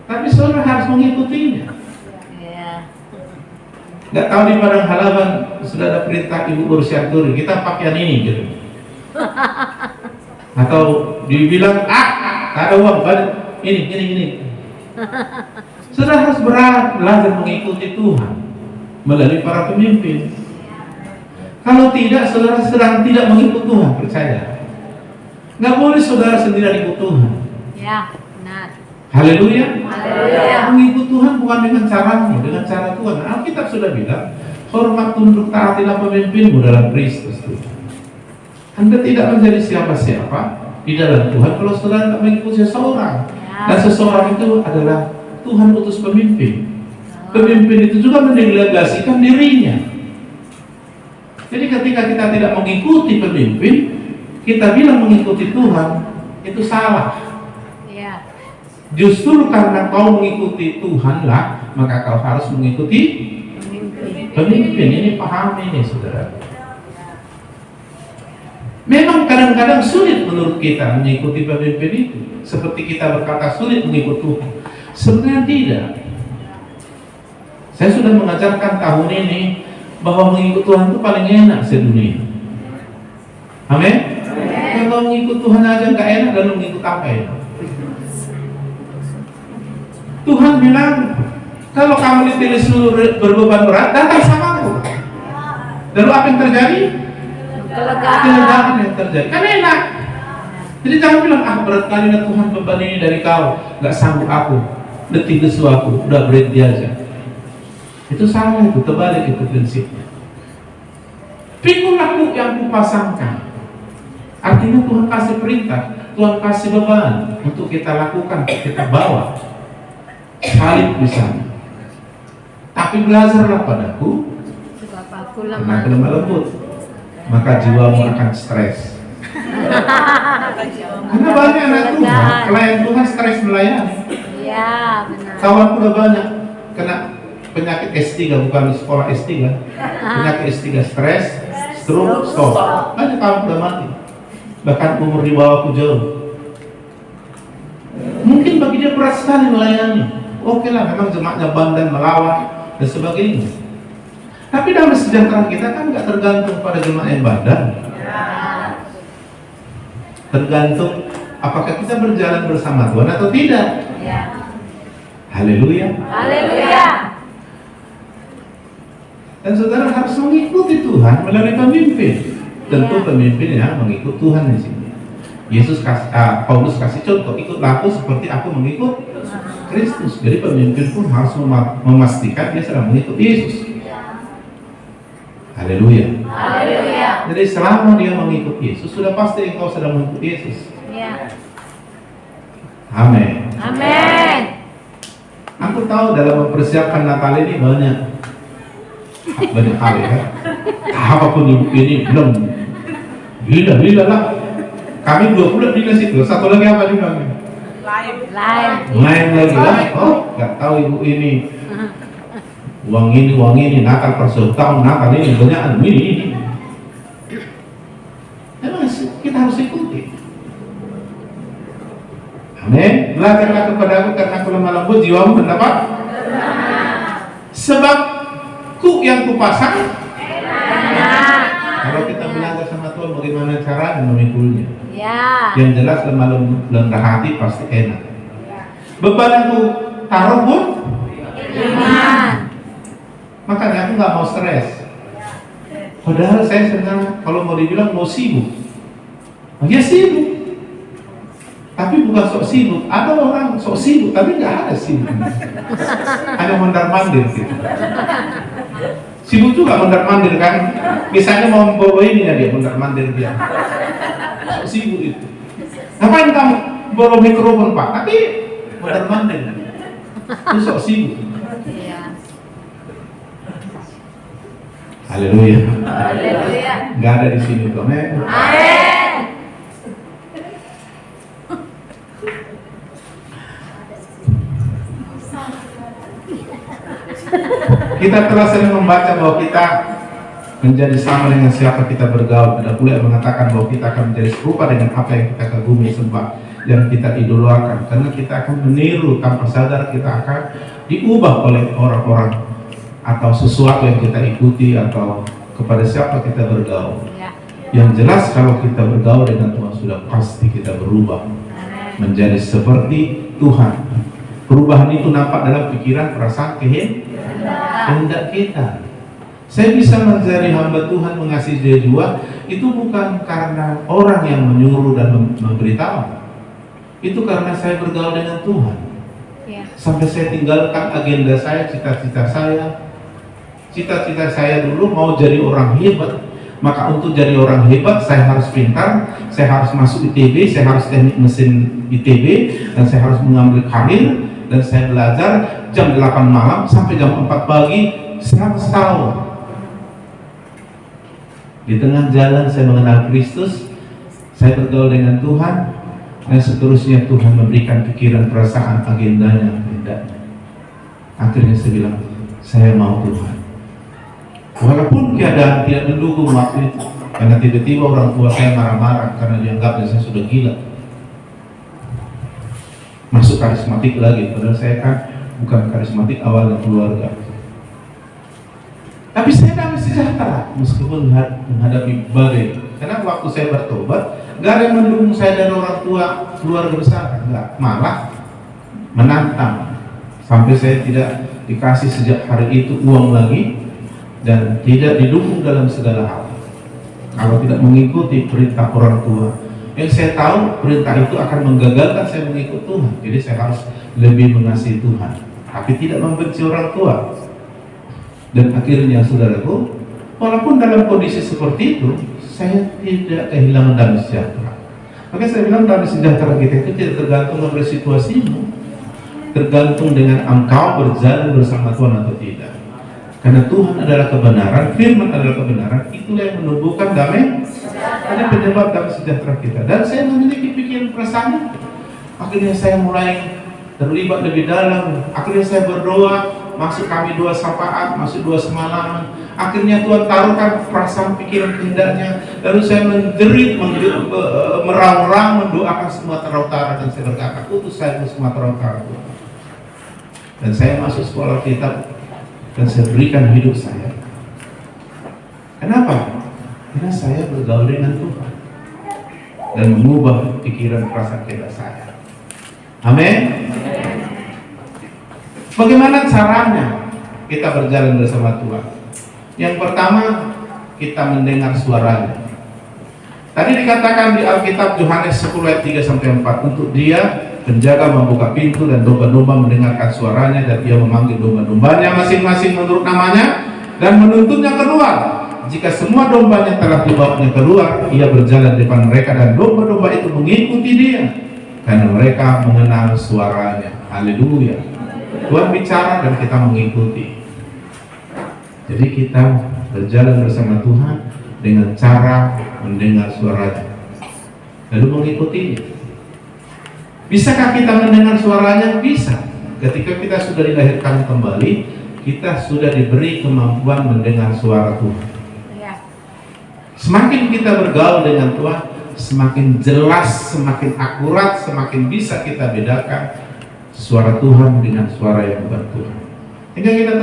Tapi saudara harus mengikutinya. Nggak tahu di Padang Halaman sudah ada perintah Ibu Guru Sianturi, kita pakaian ini gitu. Atau dibilang nggak ada uang, ini. Saudara harus belajar mengikuti Tuhan melalui para pemimpin. Kalau tidak, saudara sedang tidak mengikut Tuhan, percaya. Nggak boleh saudara sendirian ikut Tuhan. Ya, benar. Haleluya. Haleluya. Mengikut Tuhan bukan dengan caramu, dengan cara Tuhan. Alkitab sudah bilang, hormat, tunduk, taatilah pemimpinmu dalam Kristus Tuhan. Anda tidak menjadi siapa-siapa di dalam Tuhan kalau saudara tidak mengikuti seseorang. Dan seseorang itu adalah Tuhan utus pemimpin. Pemimpin itu juga mendelegasikan dirinya. Jadi ketika kita tidak mengikuti pemimpin, kita bilang mengikuti Tuhan, itu salah. Ya. Justru karena kau mengikuti Tuhanlah, maka kau harus mengikuti pemimpin. Ini pahami ini, saudara. Memang kadang-kadang sulit menurut kita mengikuti pemimpin itu. Seperti kita berkata sulit mengikuti Tuhan. Sebenarnya tidak. Saya sudah mengajarkan tahun ini bahwa mengikut Tuhan itu paling enak sedunia. Amin? Kalau mengikut Tuhan aja nggak enak, lalu mengikut apa ya? Tuhan bilang, kalau kamu dipilih seluruh berbeban berat, datang sama aku. Lalu apa yang terjadi? Kelegaan yang terjadi. Kan enak. Jadi jangan bilang, berat kali Tuhan beban ini dari kau, nggak sanggup aku, letih lesu aku, udah berhenti aja. Itu salah, itu terbalik itu prinsipnya. Pikulah yang kupasangkan. Artinya Tuhan kasih perintah, Tuhan kasih beban untuk kita lakukan, kita bawa. Salib di sana. Tapi belajarlah padaku, Sebab aku karena aku lemah. lemah lembut, maka jiwamu akan stres. Karena banyak anak Tuhan, pelayan Tuhan stres melayani. Ya, benar. Kawanku udah banyak kena penyakit S3, bukan sekolah S3, penyakit S3, stres, stroke, stroke. Banyak kawan udah mati, bahkan umur di bawahku jauh. Mungkin bagi dia berat sekali melayani. Oke lah, memang jemaatnya bandel, melawan dan sebagainya. Tapi dalam sejahtera kita kan nggak tergantung pada jemaat yang bandel. Tergantung apakah kita berjalan bersama Tuhan atau tidak. Haleluya. Haleluya. Dan saudara harus mengikuti Tuhan melalui pemimpin. Tentu pemimpin yang mengikut Tuhan di sini. Paulus kasih contoh, ikutlah aku seperti aku mengikut Kristus. Jadi pemimpin pun harus memastikan dia sedang mengikut Yesus. Haleluya. Haleluya. Jadi selama dia mengikut Yesus, sudah pasti engkau sedang mengikut Yesus. Ya. Amin. Amin. Aku tahu dalam mempersiapkan Natal ini banyak hal ya. Apapun ibu ini belum gila lah. Kami 2 bulan di situ. Satu lagi apa juga? Lain lagi lah. Oh, nggak tahu ibu ini. Uang ini Natal per tahun Natal ini banyak ini. Memang kita harus ikuti. Amin. Belajarlah kepada aku karena aku lemah lembut, jiwamu mendapat. Sebab ku yang kupasang. Kalau kita belajar sama Tuhan bagaimana cara memikulnya. Ya. Yang jelas lemah rendah hati pasti enak. Beban yang ku taruh pun Iman. makanya aku nggak mau stres. Padahal saya sebenarnya kalau mau dibilang mau sibuk. Ya sibuk. Tapi bukan sok sibuk. Ada orang sok sibuk tapi nggak ada sibuk. Ada mondar-mandir gitu. Sibuk juga mondar-mandir kan. Misalnya mau membawa ini ya dia mondar-mandir dia. Sok sibuk itu. Ngapain kamu bawa mikrofon Pak? Tapi mondar-mandir. Itu sok sibuk. Ya. Haleluya. Haleluya. Nggak ada di sini tuh. Amin. Kita telah sering membaca bahwa kita menjadi sama dengan siapa kita bergaul. Ada pula yang mengatakan bahwa kita akan menjadi serupa dengan apa yang kita kagumi, sembah, yang kita idolakan. Karena kita akan meniru tanpa sadar, kita akan diubah oleh orang-orang atau sesuatu yang kita ikuti atau kepada siapa kita bergaul. Ya. Yang jelas kalau kita bergaul dengan Tuhan sudah pasti kita berubah menjadi seperti Tuhan. Perubahan itu nampak dalam pikiran, perasaan, kehendak kita. Saya bisa menjadi hamba Tuhan, mengasihi dia jiwa, itu bukan karena orang yang menyuruh dan memberitahu. Itu karena saya bergaul dengan Tuhan. Ya. Sampai saya tinggalkan agenda saya, cita-cita saya. Cita-cita saya dulu mau jadi orang hebat. Maka untuk jadi orang hebat saya harus pintar, saya harus masuk ITB, saya harus teknik mesin ITB, dan saya harus mengambil karir, dan saya belajar jam 8 malam sampai jam 4 pagi selama setahun. Di tengah jalan saya mengenal Kristus, saya bergaul dengan Tuhan, dan seterusnya Tuhan memberikan pikiran, perasaan, agendanya, kehendaknya. Akhirnya saya bilang, saya mau Tuhan. Walaupun keadaan tidak mendukung waktu itu, karena tiba-tiba orang tua saya marah-marah karena dianggapnya saya sudah gila. Masuk karismatik lagi, padahal saya kan bukan karismatik awalnya keluarga. Tapi saya damai sejahtera meskipun menghadapi badai. Karena waktu saya bertobat, gak ada yang mendukung saya dan orang tua keluarga besar, enggak, malah menantang. Sampai saya tidak dikasih sejak hari itu uang lagi dan tidak didukung dalam segala hal. Kalau tidak mengikuti perintah orang tua, yang saya tahu perintah itu akan menggagalkan saya mengikut Tuhan. Jadi saya harus lebih mengasihi Tuhan, tapi tidak membenci orang tua. Dan akhirnya saudaraku, walaupun dalam kondisi seperti itu, saya tidak kehilangan damai sejahtera. Maka saya bilang damai sejahtera kita itu tidak tergantung dari situasimu, tergantung dengan engkau berjalan bersama Tuhan atau tidak. Karena Tuhan adalah kebenaran, firman adalah kebenaran, itulah yang menumbuhkan damai, ada penyebab damai sejahtera kita. Dan saya memiliki pikiran perasaan, akhirnya saya mulai terlibat lebih dalam. Akhirnya saya berdoa, masuk kami 2 syafaat, masuk 2 semalaman. Akhirnya Tuhan taruhkan perasaan, pikiran, kehendaknya. Lalu saya menjerit, meraung-raung, mendoakan Sumatera Utara, dan saya berkata, utus saya ke Sumatera Utara. Dan saya masuk sekolah kitab, dan saya berikan hidup saya. Kenapa? Karena saya bergaul dengan Tuhan dan mengubah pikiran, perasaan, kehendak saya. Amin. Bagaimana caranya kita berjalan bersama Tuhan? Yang pertama, kita mendengar suaranya. Tadi dikatakan di Alkitab Yohanes 10 ayat 3-4, untuk dia penjaga membuka pintu dan domba-domba mendengarkan suaranya, dan ia memanggil domba-dombanya masing-masing menurut namanya dan menuntutnya keluar. Jika semua dombanya telah dibawanya keluar, ia berjalan di depan mereka dan domba-domba itu mengikuti dia karena mereka mengenal suaranya. Haleluya. Tuhan bicara dan kita mengikuti. Jadi kita berjalan bersama Tuhan dengan cara mendengar suaranya lalu mengikutinya. Bisakah kita mendengar suaranya? Bisa. Ketika kita sudah dilahirkan kembali, kita sudah diberi kemampuan mendengar suara Tuhan. Ya. Semakin kita bergaul dengan Tuhan, semakin jelas, semakin akurat, semakin bisa kita bedakan suara Tuhan dengan suara yang bukan Tuhan. Hingga kita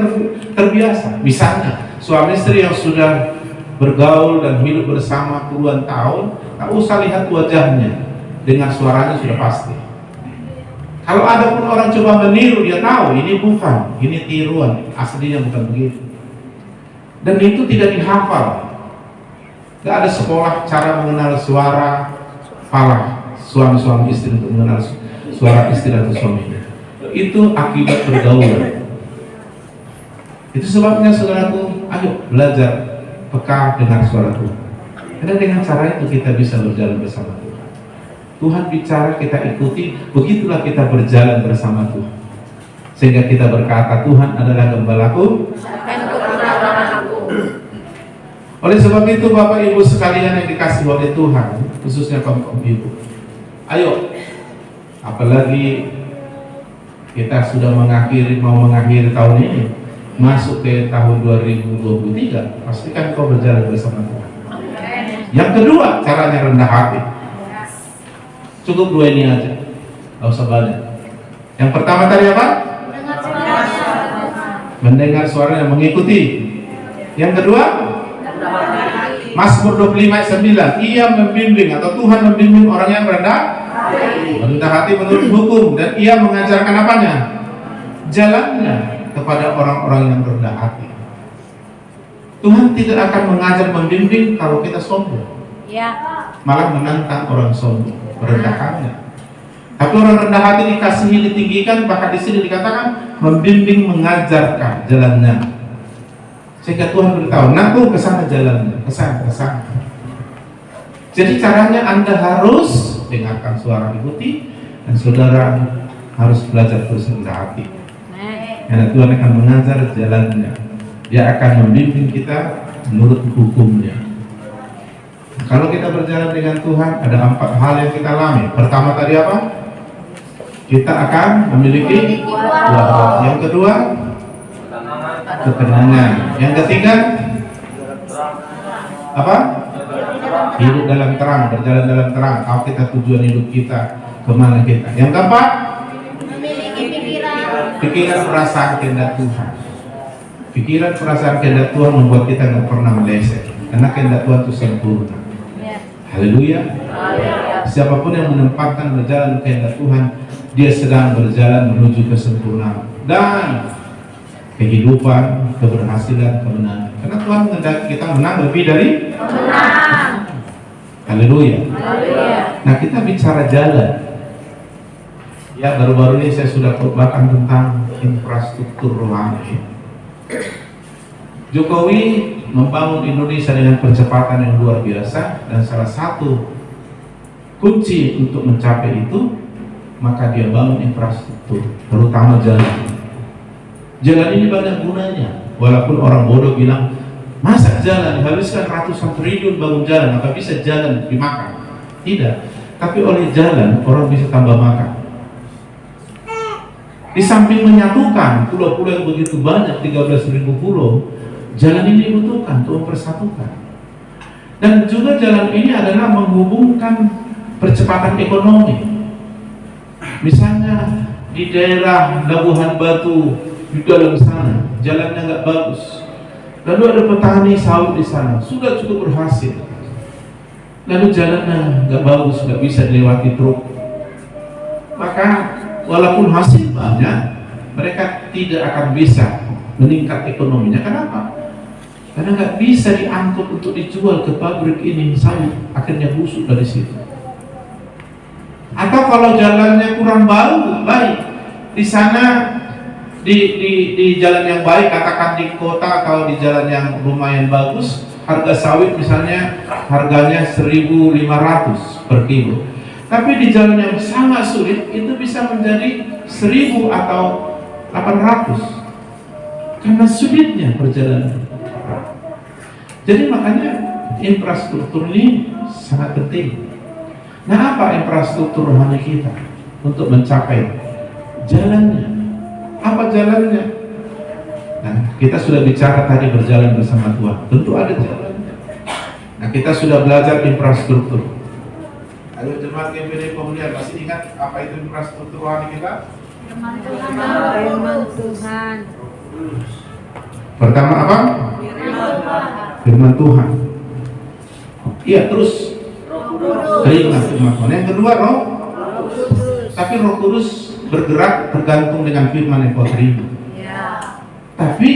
terbiasa. Misalnya, suami istri yang sudah bergaul dan hidup bersama puluhan tahun, tak usah lihat wajahnya, dengar suaranya sudah pasti. Kalau ada pun orang coba meniru, dia tahu ini bukan, ini tiruan, aslinya bukan begitu. Dan itu tidak dihafal. Gak ada sekolah cara mengenal suara para suami-suami istri untuk mengenal suara istri atau suaminya. Itu akibat pergaulan. Itu sebabnya saudaraku, ayo belajar peka dengan suara Tuhan. Karena dengan cara itu kita bisa berjalan bersama Tuhan. Tuhan bicara, kita ikuti, begitulah kita berjalan bersama Tuhan. Sehingga kita berkata, Tuhan adalah gembalaku. Oleh sebab itu Bapak Ibu sekalian yang dikasihi oleh Tuhan, khususnya kaum ibu, ayo, apalagi kita sudah mau mengakhiri tahun ini, masuk ke tahun 2023, pastikan kau berjalan bersama Tuhan. Yang kedua, caranya rendah hati. Cukup 2 ini aja, gak usah banyak. Yang pertama tadi apa? Mendengar suaranya, mengikuti. Yang kedua, Mazmur 25 ayat 9, ia membimbing atau Tuhan membimbing orang yang rendah hati menurut hukum, dan ia mengajarkan apanya? jalannya kepada orang-orang yang rendah hati. Tuhan tidak akan mengajar membimbing kalau kita sombong, Ya. malah menantang orang sombong, merendahkannya. Tapi orang rendah hati dikasihi, ditinggikan, bahkan di sini dikatakan membimbing, mengajarkan jalannya. Sehingga Tuhan beritahu, nah tuh kesana jalannya, kesana. Jadi caranya Anda harus dengarkan suara, ikuti, dan saudara harus belajar terus rendah hati. Karena Tuhan akan mengajar jalannya. Dia akan membimbing kita menurut hukumnya. Kalau kita berjalan dengan Tuhan, ada 4 hal yang kita alami. Pertama tadi apa? Kita akan memiliki buah. Yang kedua, ketenangan. Yang ketiga, apa? Hidup dalam terang, berjalan dalam terang. Tahu kita tujuan hidup kita, kemana kita. Yang keempat, pikiran perasaan kehendak Tuhan. Pikiran perasaan kehendak Tuhan membuat kita nggak pernah meleset, karena kehendak Tuhan itu sempurna. Haleluya. Siapapun yang menempatkan berjalan kehendak Tuhan, dia sedang berjalan menuju kesempurnaan dan kehidupan, keberhasilan, kemenangan. Karena Tuhan menghendaki kita menang lebih dari menang. Haleluya. Nah, kita bicara jalan. Ya, baru-baru ini saya sudah khotbahkan tentang infrastruktur rohani. Jokowi membangun Indonesia dengan percepatan yang luar biasa, dan salah satu kunci untuk mencapai itu, maka dia bangun infrastruktur, terutama jalan. Jalan ini banyak gunanya. Walaupun orang bodoh bilang, masa jalan dihabiskan ratusan triliun bangun jalan, maka bisa jalan dimakan? Tidak. Tapi oleh jalan orang bisa tambah makan. Di samping menyatukan pulau-pulau yang begitu banyak, 13.000 pulau, jalan ini dibutuhkan untuk mempersatukan. Dan juga jalan ini adalah menghubungkan percepatan ekonomi. Misalnya di daerah Labuhan Batu, di dalam sana jalannya nggak bagus, lalu ada petani sawit di sana sudah cukup berhasil, lalu jalannya nggak bagus, nggak bisa dilewati truk, maka walaupun hasil banyak, mereka tidak akan bisa meningkat ekonominya. Kenapa? Karena nggak bisa diangkut untuk dijual ke pabrik ini sawit, akhirnya busuk dari situ. Atau kalau jalannya kurang baik, di sana di jalan yang baik, katakan di kota atau di jalan yang lumayan bagus, harga sawit misalnya harganya 1.500 per kilo. Tapi di jalan yang sangat sulit itu bisa menjadi 1.000 atau 800 karena sulitnya perjalanan. Jadi makanya infrastruktur ini sangat penting. Nah, apa infrastruktur rohani kita untuk mencapai jalannya? Apa jalannya? Nah, kita sudah bicara tadi berjalan bersama Tuhan. Tentu ada jalannya. Nah, kita sudah belajar infrastruktur. Ayo jemaat GPD Pemulihan, masih ingat apa itu infrastruktur rohani kita? Firman Tuhan. Pertama apa? Firman Tuhan. Iya, terus terima firman Tuhan. Yang kedua Roh Kudus. Tapi Roh Kudus bergerak tergantung dengan firman yang kau terima. Tapi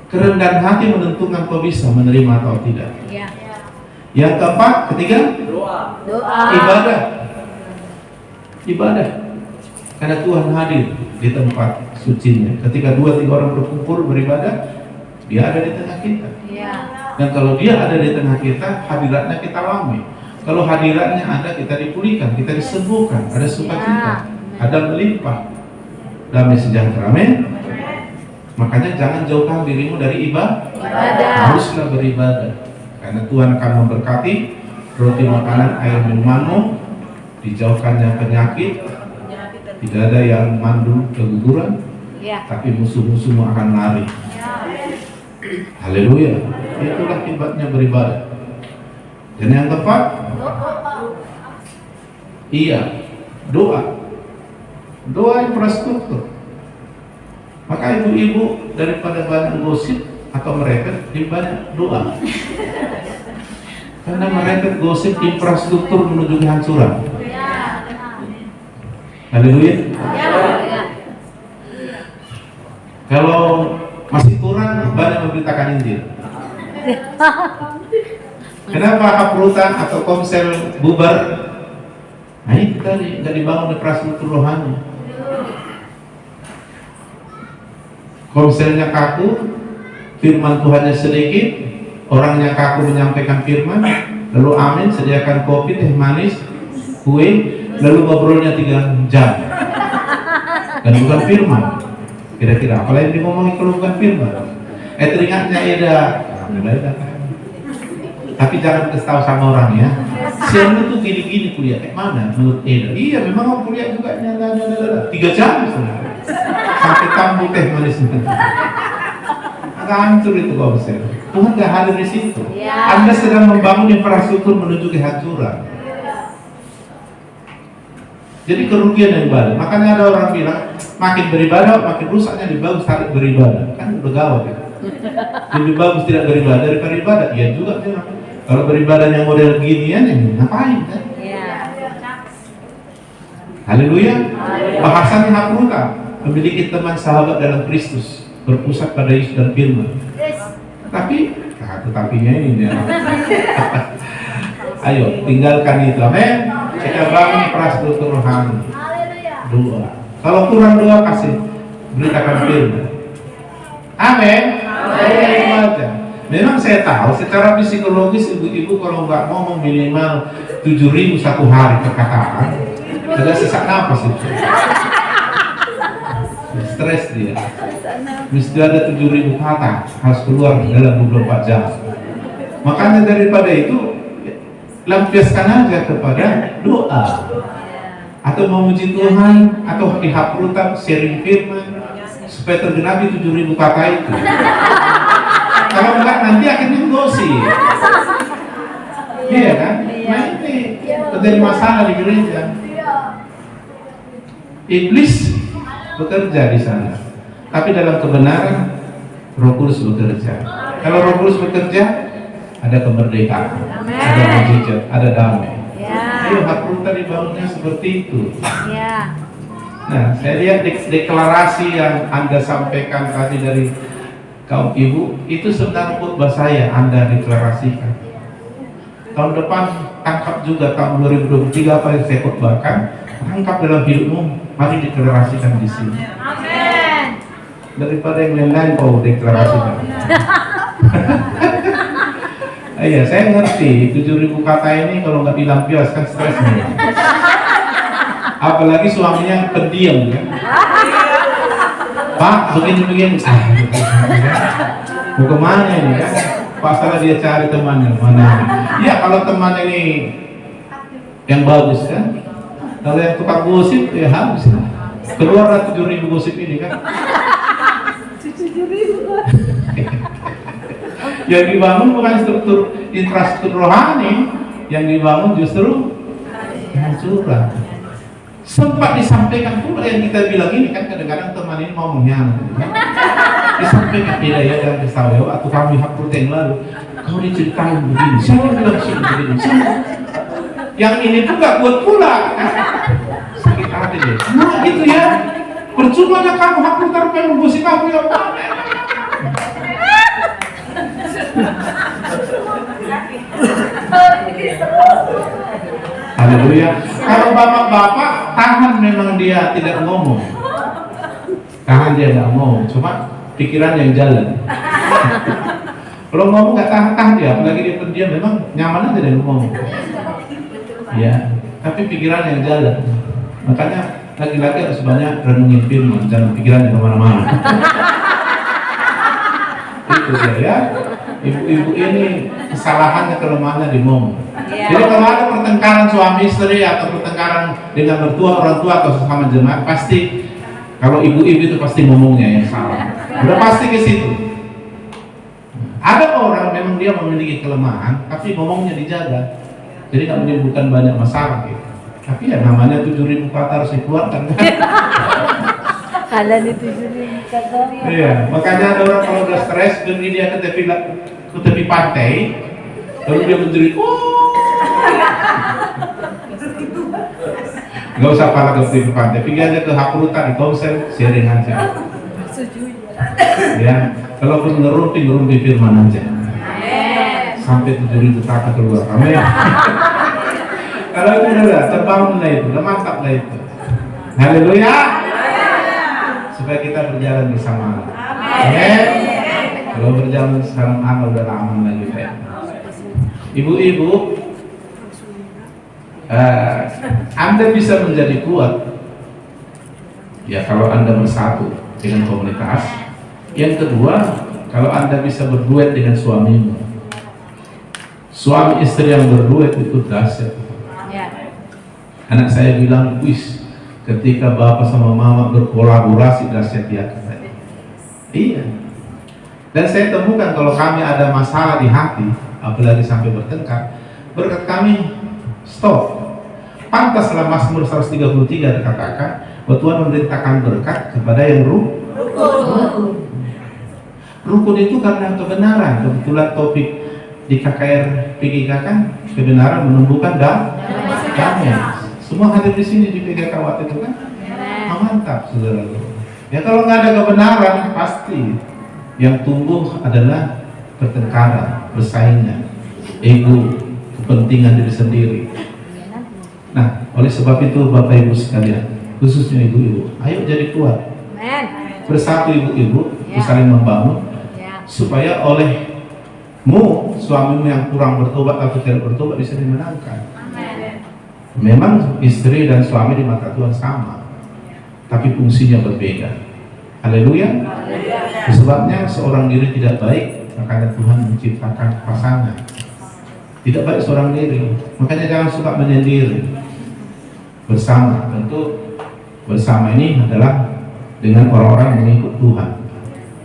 kerendahan hati menentukan kau bisa menerima atau tidak. Yang keempat, ketiga, doa. Ibadah. Karena Tuhan hadir di tempat sucinya. Ketika 2-3 orang berkumpul beribadah, Dia ada di tengah kita. Dan kalau Dia ada di tengah kita, hadiratnya kita alami. Kalau hadiratnya ada, kita dipulihkan, kita disembuhkan, ada sukacita, ada melimpah, damai sejahtera. Amin. Makanya jangan jauhkan dirimu dari ibadah. Haruslah beribadah. Karena Tuhan akan memberkati roti makanan, air minumanmu, dijauhkannya penyakit, tidak ada yang mandul keguguran, tapi musuh-musuhmu akan lari. Haleluya. Itulah akibatnya beribadah. Dan yang keempat, doa infrastruktur. Maka ibu-ibu daripada banyak gosip atau mereka banyak doa. Karena mereka gosip infrastruktur menuju kehancuran. Haleluya. Kalau masih kurang, banyak memberitakan Injil. Kenapa haprutan atau komsel bubar? Nah itu tadi, nggak dibangun infrastruktur rohani. Komselnya kaku, firman Tuhannya sedikit, orangnya kaku menyampaikan firman, lalu amin, sediakan kopi, teh manis, kue, lalu ngobrolnya 3 jam. Dan bukan firman. Kira-kira apa yang diomongin kalau bukan firman? Teringatnya Eda, tapi jangan kasih tahu sama orang ya. Siang itu gini-gini kuliah, kayak mana menurut Eda? Iya, memang mau kuliah juga, 3 jam sebenarnya. Sampai tamu teh manis. Agak hancur itu komsel. Tuhan gak hadir di situ. Anda sedang membangun infrastruktur menuju kehancuran. Jadi kerugian yang baru. Makanya ada orang bilang, makin beribadah, makin rusaknya lebih bagus tarik beribadah. Kan udah gawat ya. Lebih bagus tidak beribadah daripada ibadah. Iya juga memang. Kalau beribadah yang model ginian, ya ngapain kan? Haleluya. Bahasanya hapruta, memiliki teman sahabat dalam Kristus, berpusat pada Yesus dan firman. Tetapinya ini dia. Ayo, tinggalkan itu. Amin. Kita bangun infrastruktur rohani. Doa. Kalau kurang doa, kasih beritakan firman. Amin. Amin. Memang saya tahu secara psikologis ibu-ibu kalau nggak ngomong minimal 7.000 satu hari perkataan, agak sesak napas itu. Stres dia. Mesti ada 7.000 kata harus keluar dalam 24 jam. Makanya daripada itu lampiaskan aja kepada doa atau memuji Tuhan atau dihaprutan sharing firman supaya tergenapi 7.000 kata itu. Kalau enggak nanti akhirnya gosip. Iya kan? Nah ini terjadi masalah di gereja. Iblis bekerja di sana, tapi dalam kebenaran Roh Kudus bekerja. Kalau Roh Kudus bekerja, ada kemerdekaan, ada mujizat, ada damai. Ayo haprutan dibangunnya seperti itu. Nah, saya lihat deklarasi yang Anda sampaikan tadi dari kaum ibu itu sebenarnya khotbah saya Anda deklarasikan. Tahun depan tangkap juga tahun 2023 apa yang saya khotbahkan, tangkap dalam hidupmu, mari deklarasikan di sini. Amin. Daripada yang lain-lain kau deklarasikan. Iya, saya ngerti 7.000 kata ini kalau nggak dilampiaskan stres nih. Apalagi suaminya pendiam kan. Pak, begini-begini, mau kemana ini kan? Pak salah dia cari temannya, mana? Iya, kalau teman ini yang bagus kan? Kalau yang tukang gosip, ya habis kan? Keluar 7.000 gosip ini kan? 7.000. Yang dibangun bukan infrastruktur rohani, yang dibangun justru kehancuran. Sempat disampaikan pula yang kita bilang ini kan kadang-kadang teman ini mau mengkhianat kan? Disampaikan tidak ya dalam kisah atau kami haprutan yang lalu kau diceritain begini, siapa bilang sih begini, yang ini pun gak buat pula sakit hati deh. Nah gitu ya, percuma ya kamu haprutan pengen menggosip aku ya Pak. Haleluya. Kalau bapak-bapak tahan memang dia tidak ngomong. Tahan dia nggak ngomong, cuma pikiran yang jalan. Kalau ngomong nggak tahan dia, apalagi dia pendiam memang nyaman aja dia ngomong. Ya, tapi pikiran yang jalan. Makanya laki-laki harus banyak renungin firman, jangan pikiran yang kemana-mana. Itu dia ya. Ibu-ibu ini kesalahannya, kelemahannya di ngomong. Jadi kalau ada pertengkaran suami istri atau pertengkaran dengan mertua, orang tua atau sesama jemaat, pasti kalau ibu-ibu itu pasti ngomongnya yang salah. Udah pasti ke situ. Ada orang memang dia memiliki kelemahan, tapi ngomongnya dijaga, jadi nggak menimbulkan banyak masalah. Gitu. Tapi ya namanya 7.000 kata harus dikeluarkan. Ada di 7.000 kata. Iya, makanya ada orang kalau udah stres, pergi dia ke tepi pantai, lalu dia menjerit, nggak usah pala ke tepi pantai, pergi aja ke haprutan di komsel, sharing aja. Ya, kalau pun ngerumpi firman aja. Sampai 7.000 kakak keluar. Amin. Kalau itu udah terbangunlah itu, udah mantaplah itu. Haleluya. Supaya kita berjalan bersama Allah. Amin. Kalau berjalan sekarang Allah udah aman lagi ya. Ibu-ibu, Anda bisa menjadi kuat ya kalau Anda bersatu dengan komunitas. Yang kedua, kalau Anda bisa berduet dengan suamimu. Suami istri yang berduet itu dahsyat. Anak saya bilang, wis, ketika bapak sama mama berkolaborasi dahsyat ya. Iya. Dan saya temukan kalau kami ada masalah di hati, apalagi sampai bertengkar, berkat kami stop. Pantaslah Mazmur 133 dikatakan bahwa Tuhan memerintahkan berkat kepada yang rukun. Rukun itu karena kebenaran. Kebetulan topik di KKR PGK kan kebenaran menumbuhkan damai. Semua hadir di sini di PGK waktu itu kan? Mantap, saudara. Ya kalau nggak ada kebenaran pasti yang tumbuh adalah pertengkaran, bersaingnya, ego, kepentingan diri sendiri. Nah, oleh sebab itu Bapak Ibu sekalian, khususnya ibu-ibu, ayo jadi kuat. Bersatu ibu-ibu, saling membangun, supaya olehmu, suamimu yang kurang bertobat atau tidak bertobat bisa dimenangkan. Memang istri dan suami di mata Tuhan sama, tapi fungsinya berbeda. Haleluya. Sebabnya seorang diri tidak baik, makanya Tuhan menciptakan pasangan. Tidak baik seorang diri, makanya jangan suka menyendiri. Bersama, tentu bersama ini adalah dengan orang-orang yang mengikut Tuhan.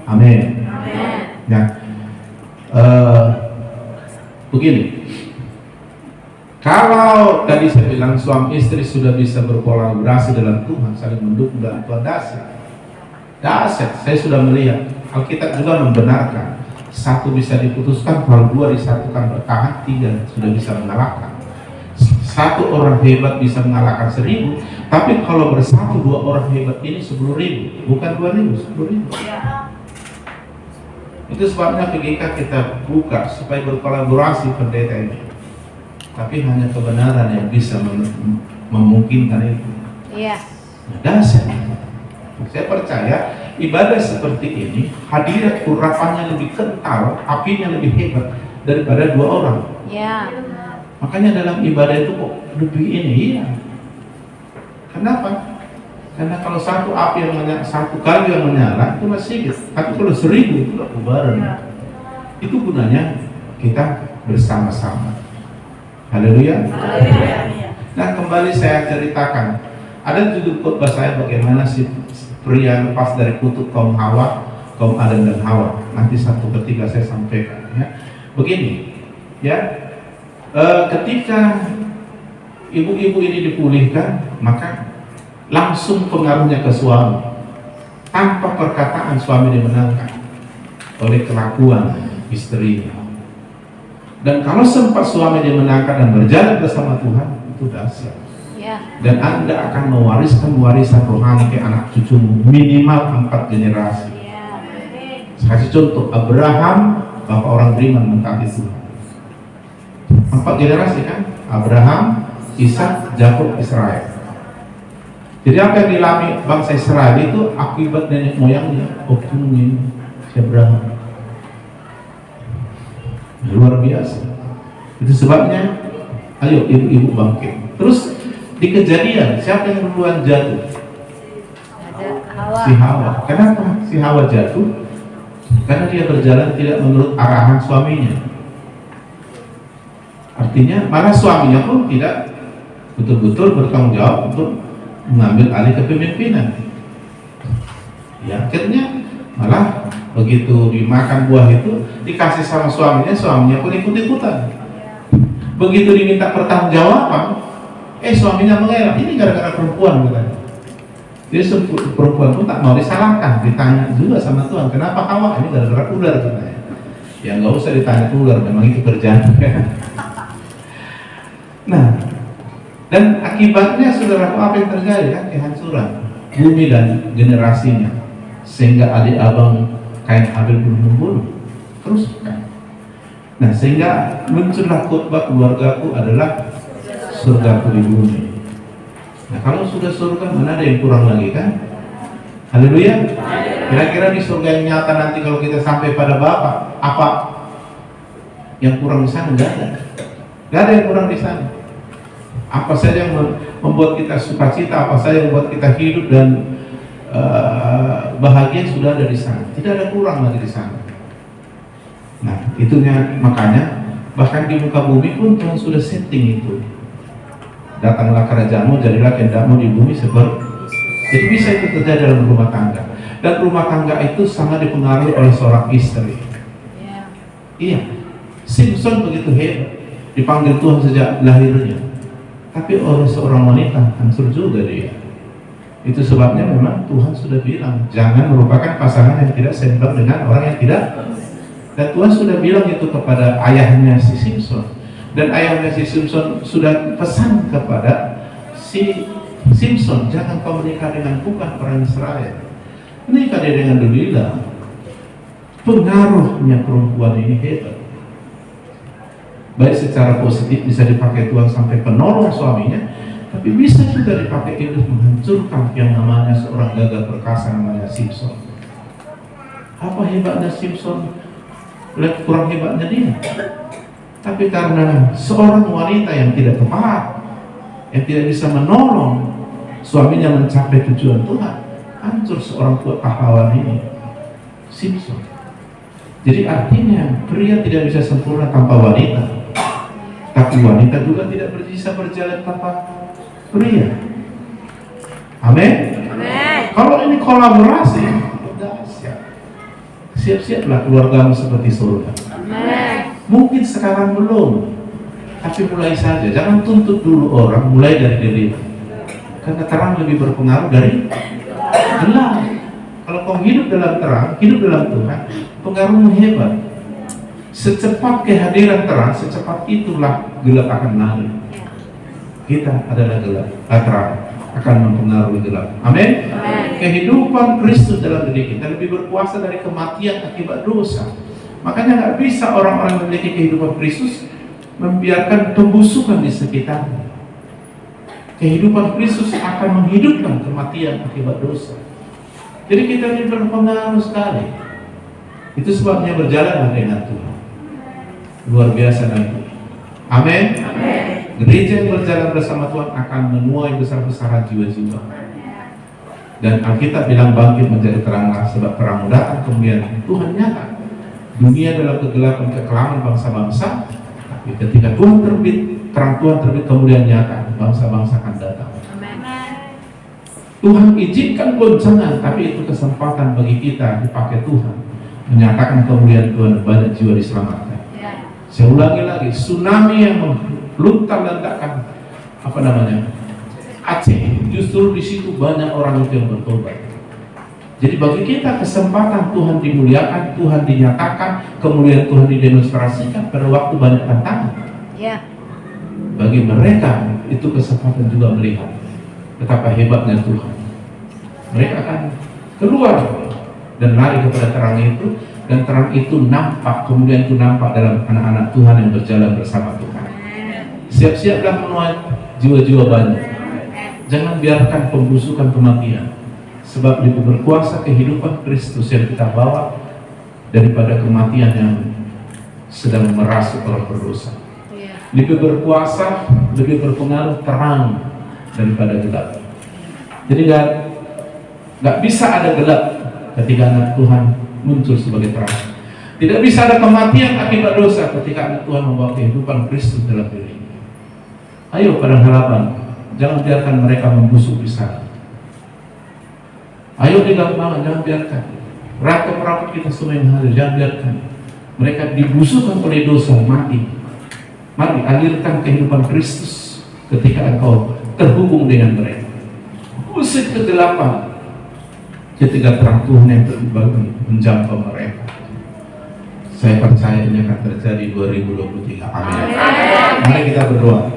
Amin. Nah, begini, kalau tadi saya bilang suami istri sudah bisa berkolaborasi dalam Tuhan, saling mendukung dalam Tuhan, dahsyat. Saya sudah melihat Alkitab juga membenarkan satu bisa diputuskan, kalau dua disatukan bertahan, tiga sudah bisa mengalahkan. Satu orang hebat bisa mengalahkan 1.000, tapi kalau bersatu dua orang hebat ini 10.000, bukan 2.000, 10.000. Itu sebabnya PGK kita buka supaya berkolaborasi pendeta ini. Tapi hanya kebenaran yang bisa memungkinkan itu. Iya. Dahsyat. Saya percaya ibadah seperti ini hadirat urapannya lebih kental, apinya lebih hebat daripada 2 orang. Iya. Makanya dalam ibadah itu kok lebih ini, iya. Kenapa? Karena kalau satu api yang menyala, satu kayu yang menyala itu masih sedikit, tapi kalau 1.000 itu udah kobaran. Itu gunanya kita bersama-sama. Haleluya. Nah, kembali saya ceritakan, ada judul khotbah saya bagaimana si pria lepas dari kutuk kaum Hawa, kaum Adam dan Hawa. Nanti satu ketika saya sampaikan. Ya. Begini, ya. Ketika ibu-ibu ini dipulihkan, maka langsung pengaruhnya ke suami. Tanpa perkataan suami dimenangkan oleh kelakuan istrinya. Dan kalau sempat suami dimenangkan dan berjalan bersama Tuhan, itu dahsyat. Dan Anda akan mewariskan warisan rohani ke anak cucumu minimal 4 generasi. Saya kasih contoh, Abraham, bapak orang beriman mentaati Tuhan. 4 generasi kan? Abraham, Ishak, Yakub, Israel. Jadi apa yang dialami bangsa Israel itu akibat nenek moyangnya, optimisme Abraham. Luar biasa. Itu sebabnya, ayo ibu-ibu bangkit. Terus di Kejadian, siapa yang duluan jatuh? Si Hawa. Kenapa si Hawa jatuh? Karena dia berjalan tidak menurut arahan suaminya. Artinya, malah suaminya pun tidak betul-betul bertanggung jawab untuk mengambil alih kepemimpinan. Ya, akhirnya malah begitu dimakan buah itu dikasih sama suaminya pun ikut-ikutan. Begitu diminta pertanggungjawaban, suaminya mengelak, ini gara-gara perempuan katanya. Jadi perempuan pun tak mau disalahkan, ditanya juga sama Tuhan, kenapa Hawa? Ini gara-gara ular katanya. Ya nggak usah ditanya ular, memang itu kerjaan. Nah, dan akibatnya saudara, apa yang terjadi kan? Kehancuran bumi dan generasinya, sehingga adik abang Kain Habel pun membunuh, kerusakan. Nah, sehingga muncullah khotbah keluargaku adalah surgaku di bumi. Nah, kalau sudah surga, mana ada yang kurang lagi kan? Haleluya. Kira-kira di surga yang nyata nanti kalau kita sampai pada Bapa, apa yang kurang di sana? Enggak ada. Enggak ada yang kurang di sana. Apa saja yang membuat kita sukacita, apa saja yang membuat kita hidup dan bahagia sudah ada di sana. Tidak ada kurang lagi di sana. Nah, itunya makanya bahkan di muka bumi pun Tuhan sudah setting itu. Datanglah kerajaanmu, jadilah kehendakmu di bumi seperti. Jadi bisa itu terjadi dalam rumah tangga. Dan rumah tangga itu sangat dipengaruhi oleh seorang istri. Iya, Simpson begitu hebat, dipanggil Tuhan sejak lahirnya. Tapi oleh seorang wanita hancur juga dia. Itu sebabnya memang Tuhan sudah bilang jangan merupakan pasangan yang tidak seimbang dengan orang yang tidak. Dan Tuhan sudah bilang itu kepada ayahnya si Simpson. Dan ayahnya si Simpson sudah pesan kepada si Simpson, jangan kau menikah dengan bukan orang Israel. Menikah dia dengan Delila. Pengaruhnya perempuan ini hebat. Baik secara positif bisa dipakai Tuhan sampai penolong suaminya, tapi bisa juga dipakai itu menghancurkan yang namanya seorang gagah perkasa namanya Simpson. Apa hebatnya Simpson? Lihat kurang hebatnya dia. Tapi karena seorang wanita yang tidak tepat, yang tidak bisa menolong suaminya mencapai tujuan Tuhan, hancur seorang pahlawan ini, Simpson. Jadi artinya pria tidak bisa sempurna tanpa wanita, tapi wanita juga tidak bisa berjalan tanpa pria. Amin. Kalau ini kolaborasi, dahsyat. Siap-siaplah keluargamu seperti surga. Mungkin sekarang belum, tapi mulai saja. Jangan tuntut dulu orang, mulai dari diri. Karena terang lebih berpengaruh dari gelap. Kalau kau hidup dalam terang, hidup dalam Tuhan, pengaruhmu hebat. Secepat kehadiran terang, secepat itulah gelap akan naik. Kita adalah gelap, terang akan mempengaruhi gelap. Amin. Kehidupan Kristus dalam diri kita lebih berkuasa dari kematian akibat dosa. Makanya nggak bisa orang-orang memiliki kehidupan Kristus membiarkan pembusukan di sekitarnya. Kehidupan Kristus akan menghidupkan kematian akibat dosa. Jadi kita ini berpengaruh sekali. Itu sebabnya berjalanlah dengan Tuhan. Luar biasa nanti. Amin. Gereja yang berjalan bersama Tuhan akan menuai besar-besaran jiwa-jiwa. Dan Alkitab bilang bangkit menjadi teranglah, sebab terang datang kemudian Tuhan nyata. Dunia dalam kegelapan kekelaman bangsa-bangsa, tapi ketika Tuhan terbit, terang Tuhan terbit kemudian nyata, bangsa-bangsa akan datang. Tuhan izinkan goncangan, tapi itu kesempatan bagi kita dipakai Tuhan menyatakan kemuliaan Tuhan, banyak jiwa diselamatkan. Saya ulangi lagi, tsunami yang meluntar-lantarkan Aceh, justru di situ banyak orang yang bertobat. Jadi bagi kita kesempatan Tuhan dimuliakan, Tuhan dinyatakan, kemuliaan Tuhan didemonstrasikan pada waktu banyak tantangan. Bagi mereka itu kesempatan juga melihat betapa hebatnya Tuhan. Mereka akan keluar dan lari kepada terang itu, dan terang itu nampak, kemudian itu nampak dalam anak-anak Tuhan yang berjalan bersama Tuhan. Siap-siaplah menuai jiwa-jiwa banyak. Jangan biarkan pembusukan kematian, sebab lebih berkuasa kehidupan Kristus yang kita bawa daripada kematian yang sedang merasuk orang berdosa. Lebih berkuasa, lebih berpengaruh terang daripada gelap. Jadi nggak bisa ada gelap ketika anak Tuhan muncul sebagai terang. Tidak bisa ada kematian akibat dosa ketika anak Tuhan membawa kehidupan Kristus dalam diri. Ayo Padang Harapan, jangan biarkan mereka membusuk di sana. Ayo di Gapmangan, jangan biarkan. Rakyat kita semua yang hadir, jangan biarkan mereka dibusukkan oleh dosa, mati. Mari alirkan kehidupan Kristus ketika engkau terhubung dengan mereka. Usir kegelapan ketika terang Tuhan yang terbagi menjangkau mereka. Saya percaya ini akan terjadi 2023. Amin. Mari kita berdoa.